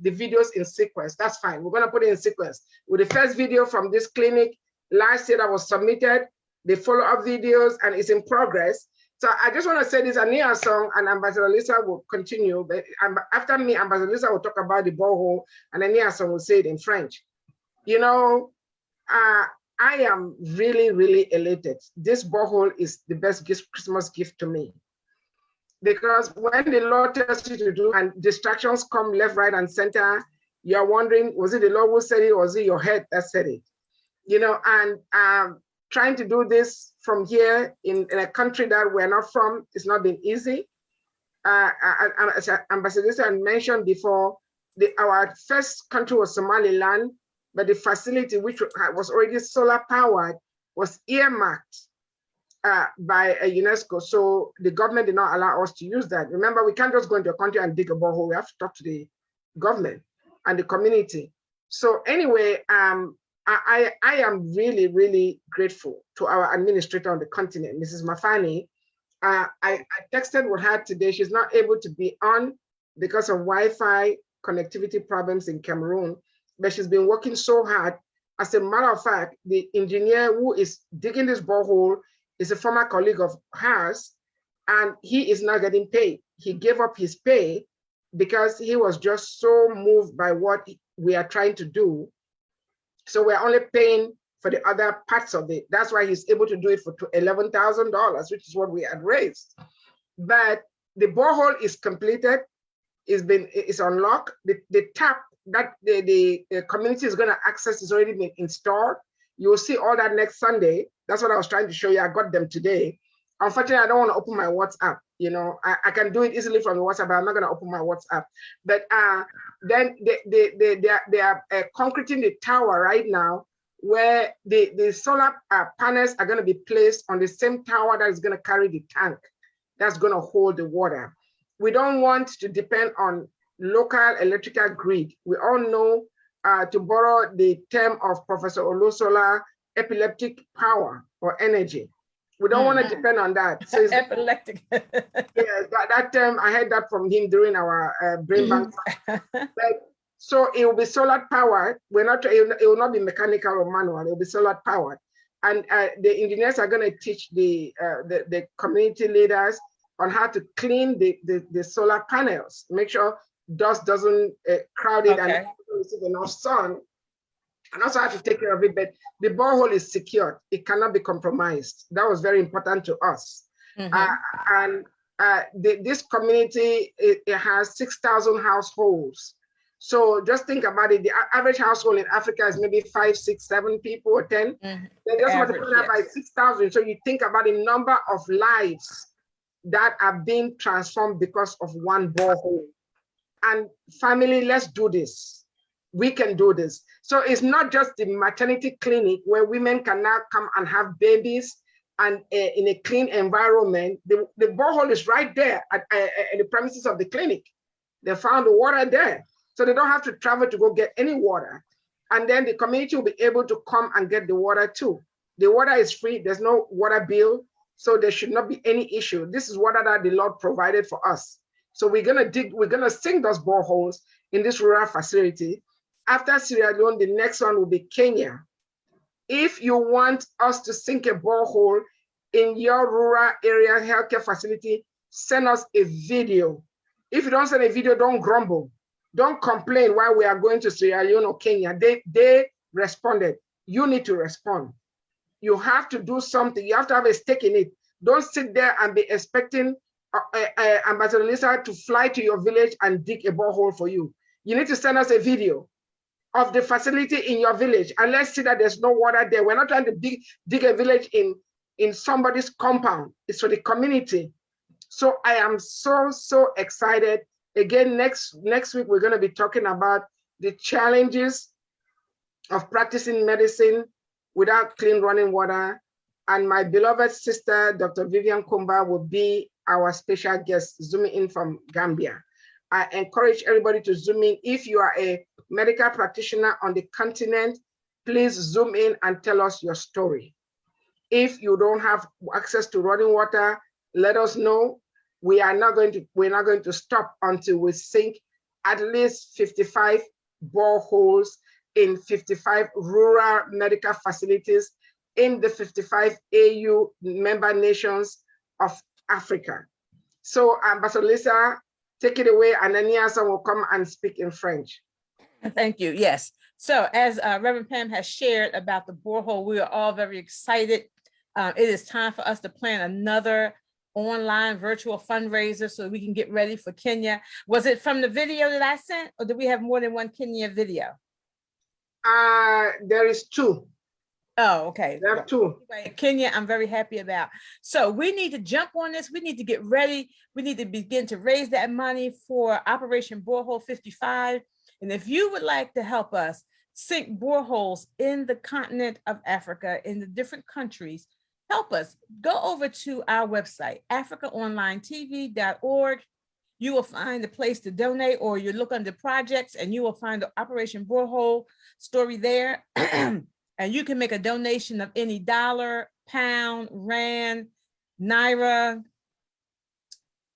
videos in sequence. That's fine. We're gonna put it in sequence. With the first video from this clinic last year that was submitted, the follow-up videos, and it's in progress. So I just want to say this, Ania Song and Ambassador Lisa will continue, but after me, Ambassador Lisa will talk about the borehole, and Ania Song will say it in French. You know, I am really, really elated. This borehole is the best Christmas gift to me. Because when the Lord tells you to do and distractions come left, right, and center, you're wondering, was it the Lord who said it, or was it your head that said it? You know, and trying to do this from here in a country that we're not from, it's not been easy. As Ambassador had mentioned before, our first country was Somaliland, but the facility, which was already solar powered, was earmarked by UNESCO. So the government did not allow us to use that. Remember, we can't just go into a country and dig a borehole. We have to talk to the government and the community. So anyway, I am really, really grateful to our administrator on the continent, Mrs. Mafani. I texted with her today. She's not able to be on because of Wi-Fi connectivity problems in Cameroon, but she's been working so hard. As a matter of fact, the engineer who is digging this borehole is a former colleague of hers, and he is not getting paid. He gave up his pay because he was just so moved by what we are trying to do. So we're only paying for the other parts of it. That's why he's able to do it for $11,000, which is what we had raised. But the borehole is completed. It's unlocked. The tap that the community is going to access is already been installed. You will see all that next Sunday. That's what I was trying to show you. I got them today. Unfortunately, I don't want to open my WhatsApp. You know, I can do it easily from the WhatsApp, but I'm not going to open my WhatsApp. But then they are concreting the tower right now, where the solar panels are going to be placed on the same tower that is going to carry the tank that's going to hold the water. We don't want to depend on local electrical grid. We all know, to borrow the term of Professor Olusola, epileptic power or energy. We don't want to depend on that. So it's epileptic. Yes, that term, I heard that from him during our brain bank. So it will be solar powered. It will not be mechanical or manual. It will be solar powered. And the engineers are going to teach the community leaders on how to clean the solar panels, make sure dust doesn't crowd it and receive enough sun, and also how to take care of it. But the borehole is secured; it cannot be compromised. That was very important to us. This community it has 6,000 households. So just think about it. The average household in Africa is maybe 5, 6, 7 people or 10. Then just multiply that by 6,000. So you think about the number of lives that are being transformed because of one borehole. And family, let's do this. We can do this. So it's not just the maternity clinic where women can now come and have babies and in a clean environment. The borehole is right there at the premises of the clinic. They found the water there. So they don't have to travel to go get any water. And then the community will be able to come and get the water too. The water is free. There's no water bill. So there should not be any issue. This is water that the Lord provided for us. So we're gonna sink those boreholes in this rural facility. After Sierra Leone, the next one will be Kenya. If you want us to sink a borehole in your rural area healthcare facility, send us a video. If you don't send a video, don't grumble. Don't complain why we are going to Sierra Leone or Kenya. They responded. You need to respond. You have to do something. You have to have a stake in it. Don't sit there and be expecting Ambassador Lisa to fly to your village and dig a borehole for you. You need to send us a video of the facility in your village, and let's see that there's no water there. We're not trying to dig a village in somebody's compound. It's for the community. So I am so excited. Again, next week, we're going to be talking about the challenges of practicing medicine without clean running water. And my beloved sister, Dr. Vivian Kumba, will be our special guest, zooming in from Gambia. I encourage everybody to zoom in. If you are a medical practitioner on the continent, please zoom in and tell us your story. If you don't have access to running water, let us know. We're not going to stop until we sink at least 55 boreholes in 55 rural medical facilities in the 55 AU member nations of Africa. So Ambassador Lisa, take it away, and then Niasa will come and speak in French. Thank you. Yes. So as Reverend Pam has shared about the borehole, we are all very excited. It is time for us to plan another online virtual fundraiser so we can get ready for Kenya. Was it from the video that I sent, or do we have more than one Kenya video? There is 2. Oh, okay. There are 2. Anyway, Kenya, I'm very happy about. So we need to jump on this. We need to get ready. We need to begin to raise that money for Operation Borehole 55. And if you would like to help us sink boreholes in the continent of Africa, in the different countries, help us. Go over to our website, AFRICAOnlinetv.org. You will find a place to donate, or you look under projects and you will find the Operation Borehole story there. And you can make a donation of any dollar, pound, rand, naira,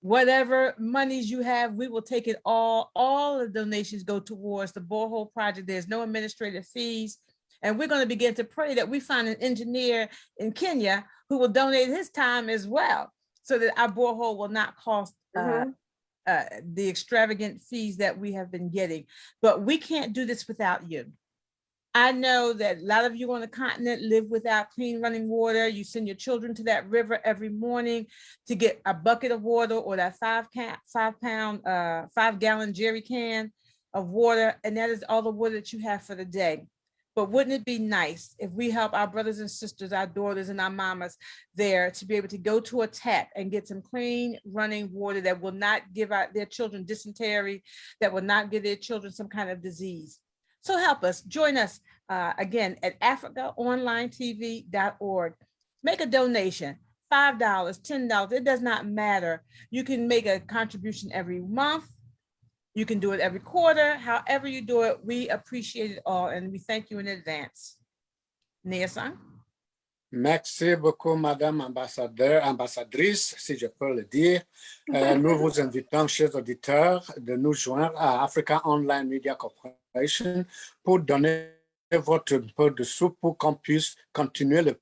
whatever monies you have, we will take it all. All the donations go towards the borehole project. There's no administrative fees. And we're going to begin to pray that we find an engineer in Kenya who will donate his time as well, so that our borehole will not cost the extravagant fees that we have been getting. But we can't do this without you. I know that a lot of you on the continent live without clean running water. You send your children to that river every morning to get a bucket of water or that 5-gallon jerry can of water. And that is all the water that you have for the day. But wouldn't it be nice if we help our brothers and sisters, our daughters and our mamas there to be able to go to a tap and get some clean running water that will not give out their children dysentery, that will not give their children some kind of disease. So help us, join us again at AFRICAOnlinetv.org. Make a donation, $5, $10, it does not matter. You can make a contribution every month. You can do it every quarter. However you do it, we appreciate it all and we thank you in advance. Nia-san? Merci beaucoup, Madame ambassadrice, si je peux le dire. Nous vous invitons, chers auditeurs, de nous joindre à Africa Online Media Corporation pour donner votre peu de sous pour qu'on puisse continuer le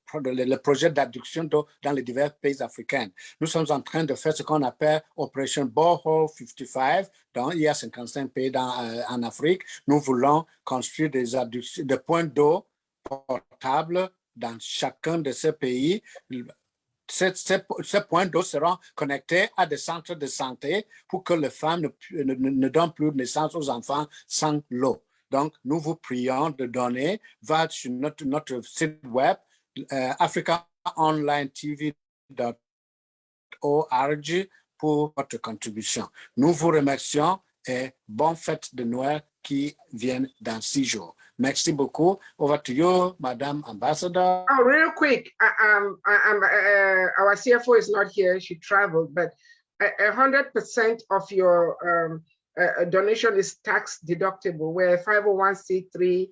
projet d'adduction d'eau dans les divers pays africains. Nous sommes en train de faire ce qu'on appelle Operation Borehole 55. Il y a 55 pays en Afrique. Nous voulons construire des points d'eau potables dans chacun de ces pays. Ces points d'eau seront connectés à des centres de santé pour que les femmes ne donnent plus naissance aux enfants sans l'eau. Donc, nous vous prions de donner, va sur notre site web, africaonlinetv.org pour votre contribution. Nous vous remercions et bonne fête de Noël qui viennent dans 6 jours. Merci beaucoup. Over to you, Madame Ambassador. Oh, real quick, our CFO is not here, she traveled, but 100% of your donation is tax deductible. We're a 501c3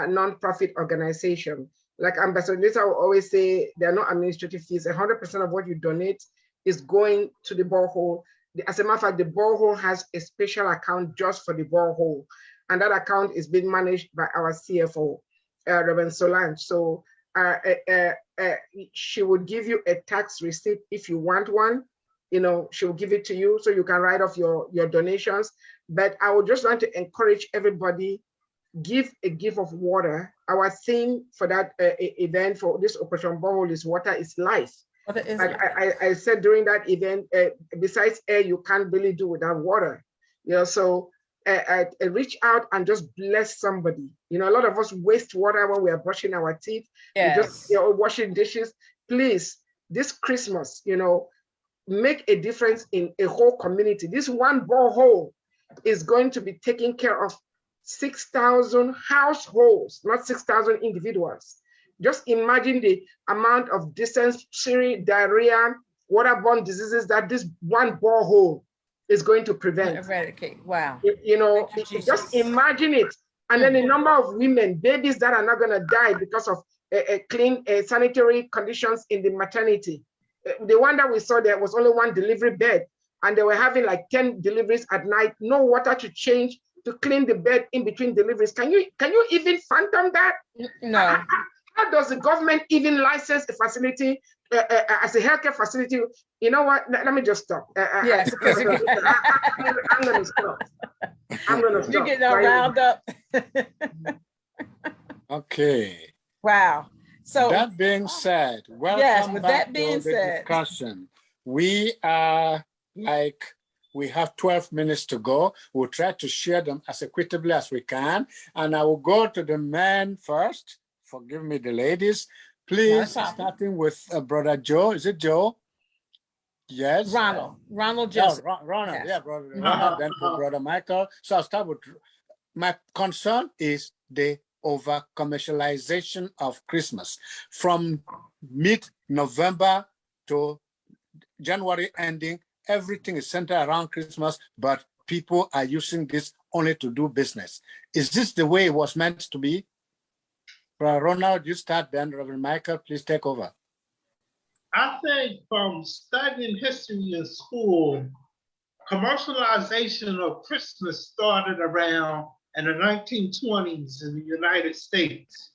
non-profit organization. Like Ambassador Lisa will always say, there are no administrative fees. 100% of what you donate is going to the borehole. As a matter of fact, the borehole has a special account just for the borehole. And that account is being managed by our CFO, Reverend Solange. So she would give you a tax receipt if you want one. You know, she'll give it to you so you can write off your donations. But I would just want to encourage everybody, give a gift of water. Our theme for that event for this Operation Borehole is water is life. I said during that event, besides air, you can't really do without water. You know, so reach out and just bless somebody. You know, a lot of us waste water when we are brushing our teeth, yes. We just, washing dishes. Please, this Christmas, make a difference in a whole community. This one borehole is going to be taking care of 6,000 households, not 6,000 individuals. Just imagine the amount of dysentery, diarrhea, waterborne diseases that this one borehole is going to prevent. Eradicate. Wow. Just imagine it. And then the number of women, babies that are not going to die because of clean sanitary conditions in the maternity. The one that we saw, there was only one delivery bed, and they were having like 10 deliveries at night. No water to change, to clean the bed in between deliveries. Can you even phantom that? No. How does the government even license a facility as a healthcare facility? You know what? Let me just stop. Yes. I'm going to stop. You're getting all riled up. Okay. Wow. So that being said, welcome back to the discussion. We are we have 12 minutes to go. We'll try to share them as equitably as we can. And I will go to the men first. Forgive me, the ladies. Please, starting with Brother Joe. Is it Joe? Yes. Ronald Joseph. Ronald, yeah, Brother Ronald, then to Brother Michael. So I'll start with, my concern is the over-commercialization of Christmas. From mid-November to January ending, everything is centered around Christmas, but people are using this only to do business. Is this the way it was meant to be? Ronald, you start, then Reverend Michael, please take over. I think from studying history in school, commercialization of Christmas started around in the 1920s in the United States,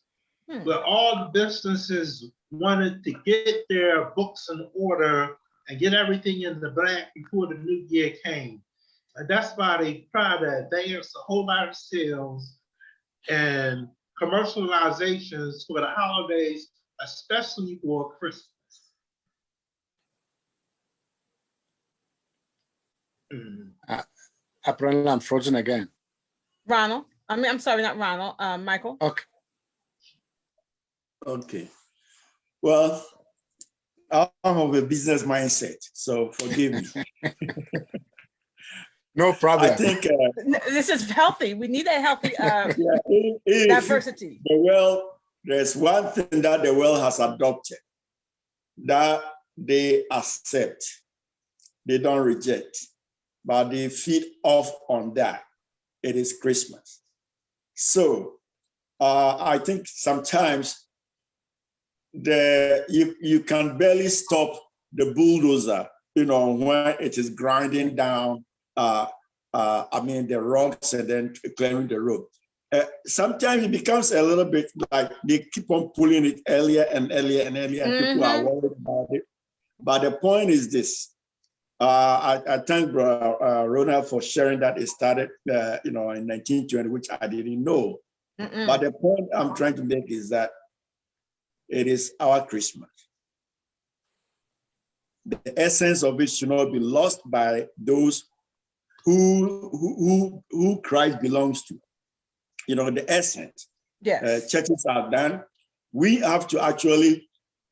where all the businesses wanted to get their books in order and get everything in the black before the new year came. And that's why they try to advance a whole lot of sales and commercializations for the holidays, especially for Christmas. Apparently, I'm frozen again. Ronald, I'm sorry, not Ronald, Michael. Okay. Okay. Well, I'm of a business mindset, so forgive me. No problem. I think This is healthy. We need a healthy diversity. The world, there's one thing that the world has adopted that they accept, they don't reject, but they feed off on that. It is Christmas. So I think sometimes you can barely stop the bulldozer, when it is grinding down the rocks and then clearing the road. Sometimes it becomes a little bit like they keep on pulling it earlier and earlier and earlier, and people are worried about it. But the point is this. I thank Ronald for sharing that it started, in 1920, which I didn't know. But the point I'm trying to make is that it is our Christmas. The essence of it should not be lost by those who Christ belongs to. The essence. Yes. Churches are done. We have to actually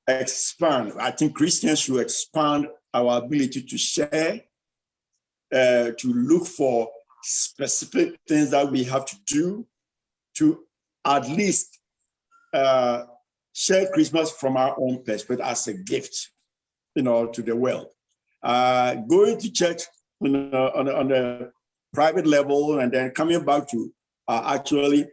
expand. I think Christians should expand our ability to share, to look for specific things that we have to do to at least share Christmas from our own perspective as a gift, to the world. Going to church on a private level and then coming back to actually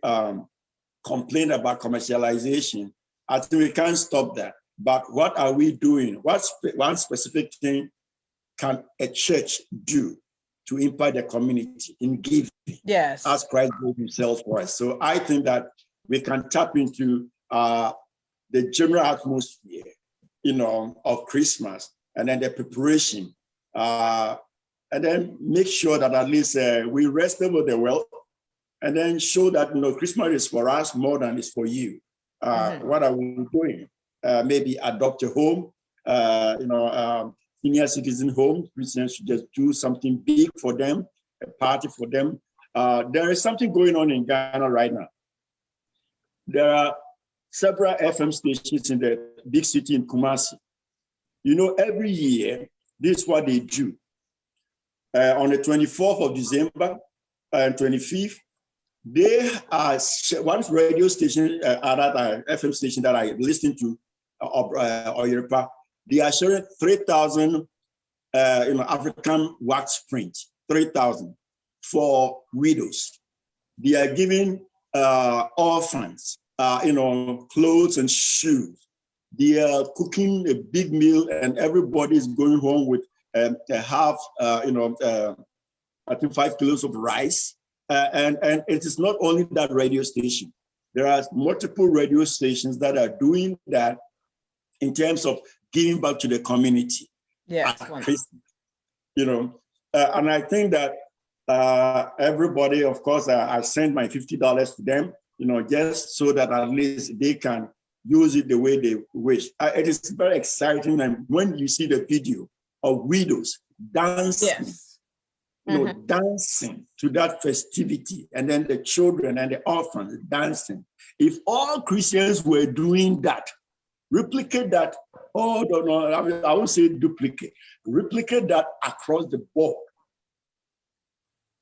complain about commercialization, I think we can't stop that. But what are we doing? What's one specific thing can a church do to impact the community in giving? Yes. As Christ gave himself for us. So I think that we can tap into the general atmosphere, of Christmas, and then the preparation, and then make sure that at least we rest over the world, and then show that Christmas is for us more than it's for you. What are we doing? Maybe adopt a home, senior citizen home. Christians should just do something big for them, a party for them. There is something going on in Ghana right now. There are several FM stations in the big city in Kumasi. Every year, this is what they do. On the 24th of December and 25th, they are one radio station, another FM station that I listen to, Oyeripa. They are sharing 3,000, African wax print, 3,000 for widows. They are giving orphans, clothes and shoes. They are cooking a big meal, and everybody is going home with a half, I think 5 kilos of rice. And it is not only that radio station. There are multiple radio stations that are doing that in terms of giving back to the community. Yes. And I think that everybody, of course, I sent my $50 to them, just so that at least they can use it the way they wish. It is very exciting. And when you see the video of widows dancing, dancing to that festivity, and then the children and the orphans dancing. If all Christians were doing that, replicate that, I won't say duplicate, replicate that across the board,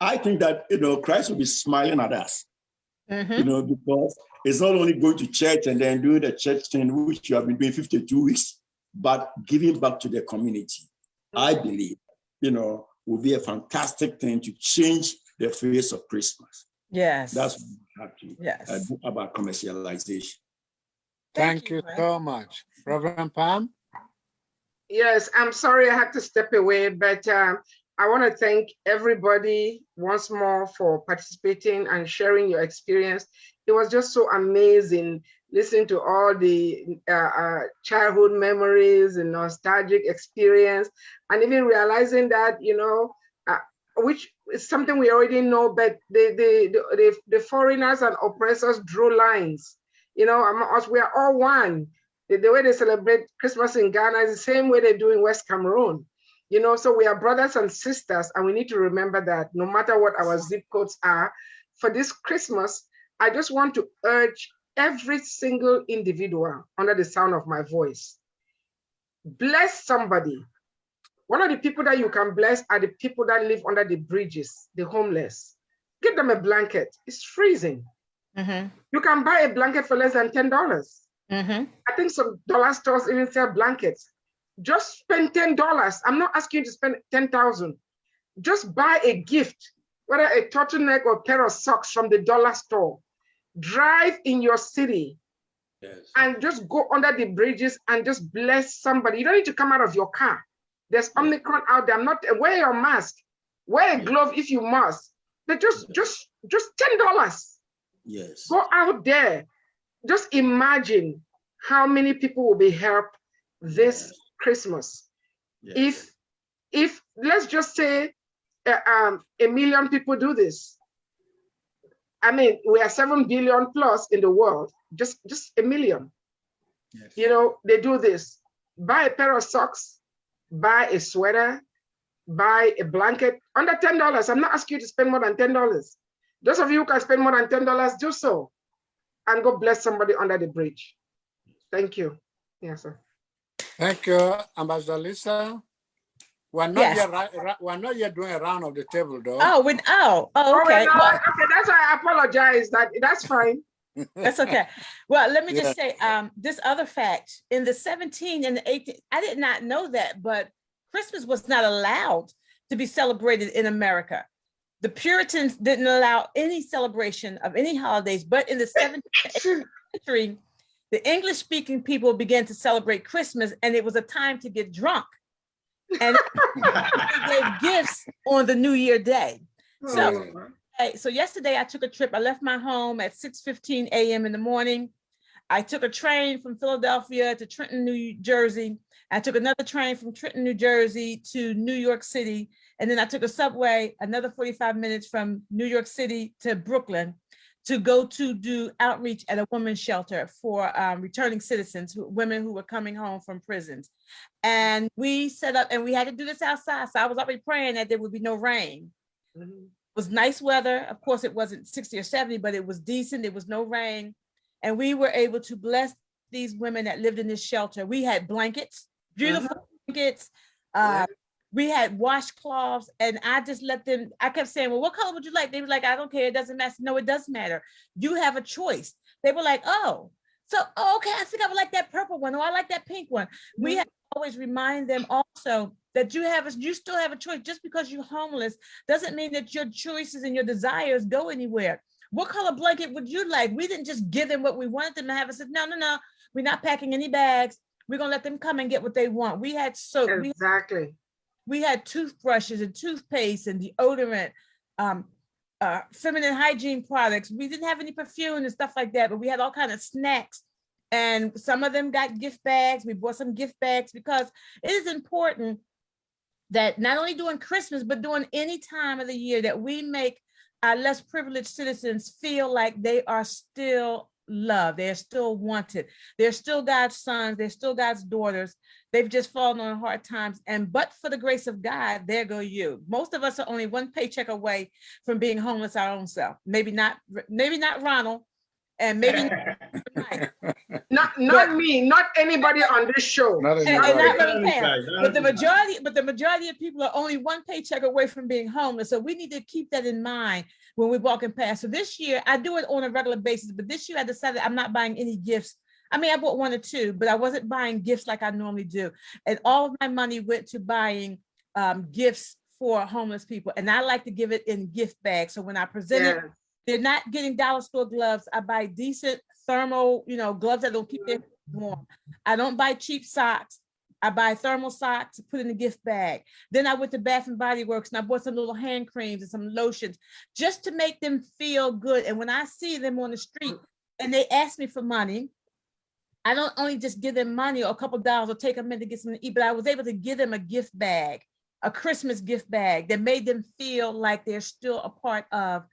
I think that, Christ will be smiling at us, because it's not only going to church and then doing the church thing, which you have been doing 52 weeks, but giving back to the community. I believe, will be a fantastic thing to change the face of Christmas. Yes. That's what we have to do about commercialization. Thank you so much. Reverend Pam? Yes, I'm sorry I had to step away, but I want to thank everybody once more for participating and sharing your experience. It was just so amazing listening to all the childhood memories and nostalgic experience, and even realizing that, which is something we already know, but the foreigners and oppressors drew lines. Among us, we are all one. The way they celebrate Christmas in Ghana is the same way they do in West Cameroon. So we are brothers and sisters, and we need to remember that no matter what our zip codes are, for this Christmas, I just want to urge every single individual under the sound of my voice, bless somebody. One of the people that you can bless are the people that live under the bridges, the homeless. Give them a blanket. It's freezing. Mm-hmm. You can buy a blanket for less than $10. Mm-hmm. I think some dollar stores even sell blankets. Just spend $10. I'm not asking you to spend $10,000. Just buy a gift, whether a turtleneck or a pair of socks from the dollar store. Drive in your city, yes, and just go under the bridges and just bless somebody. You don't need to come out of your car. There's Omicron out there. I'm not, wear your mask, wear a glove if you must. But just $10. Yes. Go out there. Just imagine how many people will be helped this Christmas. Yes. If let's just say 1 million people do this. I mean, we are 7 billion plus in the world, just 1 million. Yes. They do this. Buy a pair of socks, buy a sweater, buy a blanket under $10. I'm not asking you to spend more than $10. Those of you who can spend more than $10, do so. And go bless somebody under the bridge. Thank you. Yes, sir. Thank you, Ambassador Lisa. We're not yet doing a round of the table, though. Okay. Okay, that's why I apologize. That's fine. That's okay. Well, let me just say this other fact. In the 17th and the 18th, I did not know that, but Christmas was not allowed to be celebrated in America. The Puritans didn't allow any celebration of any holidays, but in the 17th century, the English-speaking people began to celebrate Christmas, and it was a time to get drunk. And they gave gifts on the New Year day. So yesterday I took a trip. I left my home at 6:15 a.m. in the morning. I took a train from Philadelphia to Trenton, New Jersey. I took another train from Trenton, New Jersey to New York City. And then I took a subway, another 45 minutes from New York City to Brooklyn to go to do outreach at a women's shelter for returning citizens, women who were coming home from prisons. And we set up, and we had to do this outside. So I was already praying that there would be no rain. Mm-hmm. It was nice weather. Of course, it wasn't 60 or 70, but it was decent. There was no rain. And we were able to bless these women that lived in this shelter. We had blankets, beautiful blankets. We had washcloths, and I just let them, I kept saying, well, what color would you like? They were like, I don't care, it doesn't matter. No, it does matter. You have a choice. They were like, okay, I think I would like that purple one, or I like that pink one. We have to always remind them also that you still have a choice. Just because you're homeless doesn't mean that your choices and your desires go anywhere. What color blanket would you like? We didn't just give them what we wanted them to have. I said, no, we're not packing any bags. We're gonna let them come and get what they want. We had soap. Exactly. We had toothbrushes and toothpaste and deodorant, feminine hygiene products. We didn't have any perfume and stuff like that, but we had all kinds of snacks. And some of them got gift bags. We bought some gift bags because it is important that not only during Christmas, but during any time of the year that we make our less privileged citizens feel like they are still loved. They're still wanted. They're still God's sons. They're still God's daughters. They've just fallen on hard times. But for the grace of God, there go you. Most of us are only one paycheck away from being homeless our own self. Maybe not Ronald, and maybe not me, not anybody on this show. But the majority of people are only one paycheck away from being homeless. So we need to keep that in mind when we're walking past. So this year, I do it on a regular basis, but this year I decided I'm not buying any gifts. I mean, I bought 1 or 2, but I wasn't buying gifts like I normally do. And all of my money went to buying gifts for homeless people. And I like to give it in gift bags. So when I present it, they're not getting dollar store gloves. I buy decent thermal, gloves that don't keep them warm. I don't buy cheap socks. I buy thermal socks, put in the gift bag. Then I went to Bath and Body Works and I bought some little hand creams and some lotions just to make them feel good. And when I see them on the street and they ask me for money, I don't only just give them money or a couple dollars or take them in to get something to eat, but I was able to give them a gift bag, a Christmas gift bag that made them feel like they're still a part of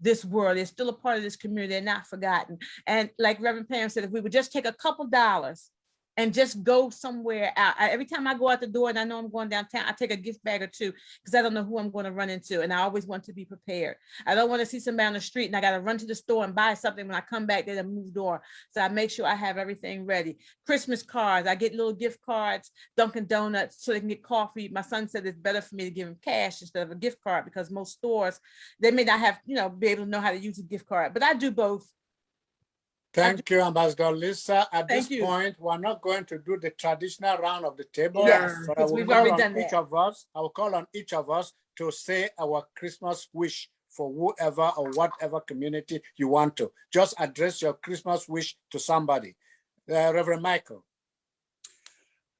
this world. They're still a part of this community. They're not forgotten. And like Reverend Pam said, if we would just take a couple dollars and just go somewhere out. Every time I go out the door and I know I'm going downtown, I take a gift bag or two because I don't know who I'm going to run into. And I always want to be prepared. I don't want to see somebody on the street and I got to run to the store and buy something. When I come back, they done moved on. So I make sure I have everything ready. Christmas cards, I get little gift cards, Dunkin' Donuts, so they can get coffee. My son said it's better for me to give him cash instead of a gift card because most stores, they may not have, be able to know how to use a gift card, but I do both. Thank you, Ambassador Lisa. At this point, we're not going to do the traditional round of the table. Yes, but I will we've call already on done each that. of us. I will call on each of us to say our Christmas wish for whoever or whatever community you want to. Just address your Christmas wish to somebody. Reverend Michael.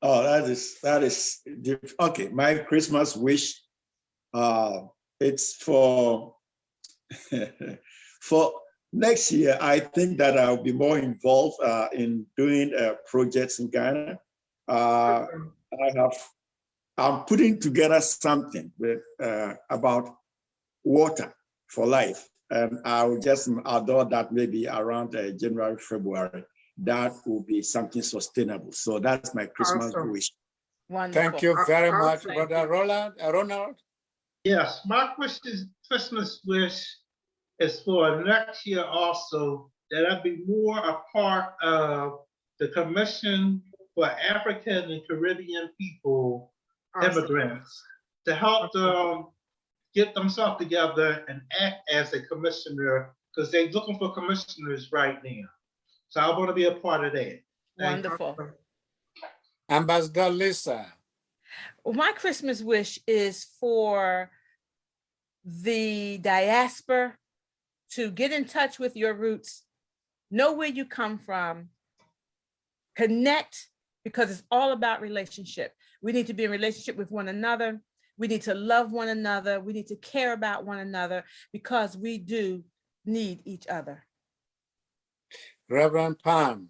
Oh, that is okay. My Christmas wish, it's for for next year. I think that I'll be more involved in doing projects in Ghana. I'm putting together something with, about water for life, and I'll just adore that maybe around January, February. That will be something sustainable. So that's my Christmas wish. Wonderful. Thank you very much, Brother Ronald. Yes, my Christmas wish is for next year also that I be more a part of the Commission for African and Caribbean people, immigrants, to help them get themselves together and act as a commissioner, because they're looking for commissioners right now. So I want to be a part of that. Wonderful. Ambassador Lisa. Well, my Christmas wish is for the diaspora to get in touch with your roots, know where you come from, connect, because it's all about relationship. We need to be in relationship with one another. We need to love one another. We need to care about one another because we do need each other. Reverend Pam.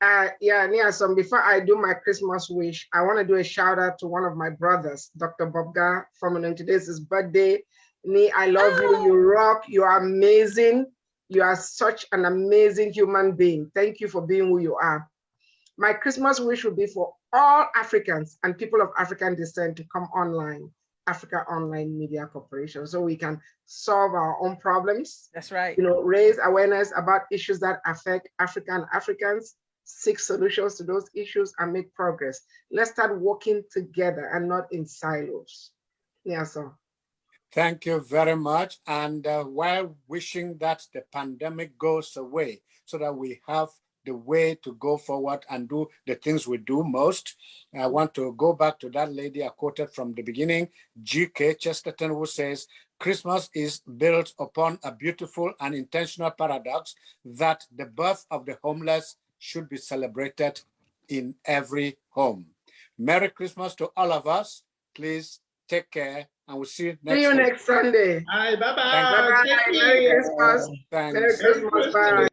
So before I do my Christmas wish, I want to do a shout out to one of my brothers, Dr. Bobga Fomunung. Today is his birthday. I love you. You rock. You are amazing. You are such an amazing human being. Thank you for being who you are. My Christmas wish would be for all Africans and people of African descent to come online, Africa Online Media Corporation, so we can solve our own problems. That's right. Raise awareness about issues that affect Africans, seek solutions to those issues, and make progress. Let's start working together and not in silos. So. Thank you very much. And while wishing that the pandemic goes away so that we have the way to go forward and do the things we do most, I want to go back to that lady I quoted from the beginning, G.K. Chesterton, who says, Christmas is built upon a beautiful and intentional paradox that the birth of the homeless should be celebrated in every home. Merry Christmas to all of us. Please take care, and we'll see you next next Sunday. All right, bye-bye. Bye-bye. Merry Christmas. Thanks. Merry Christmas. Bye.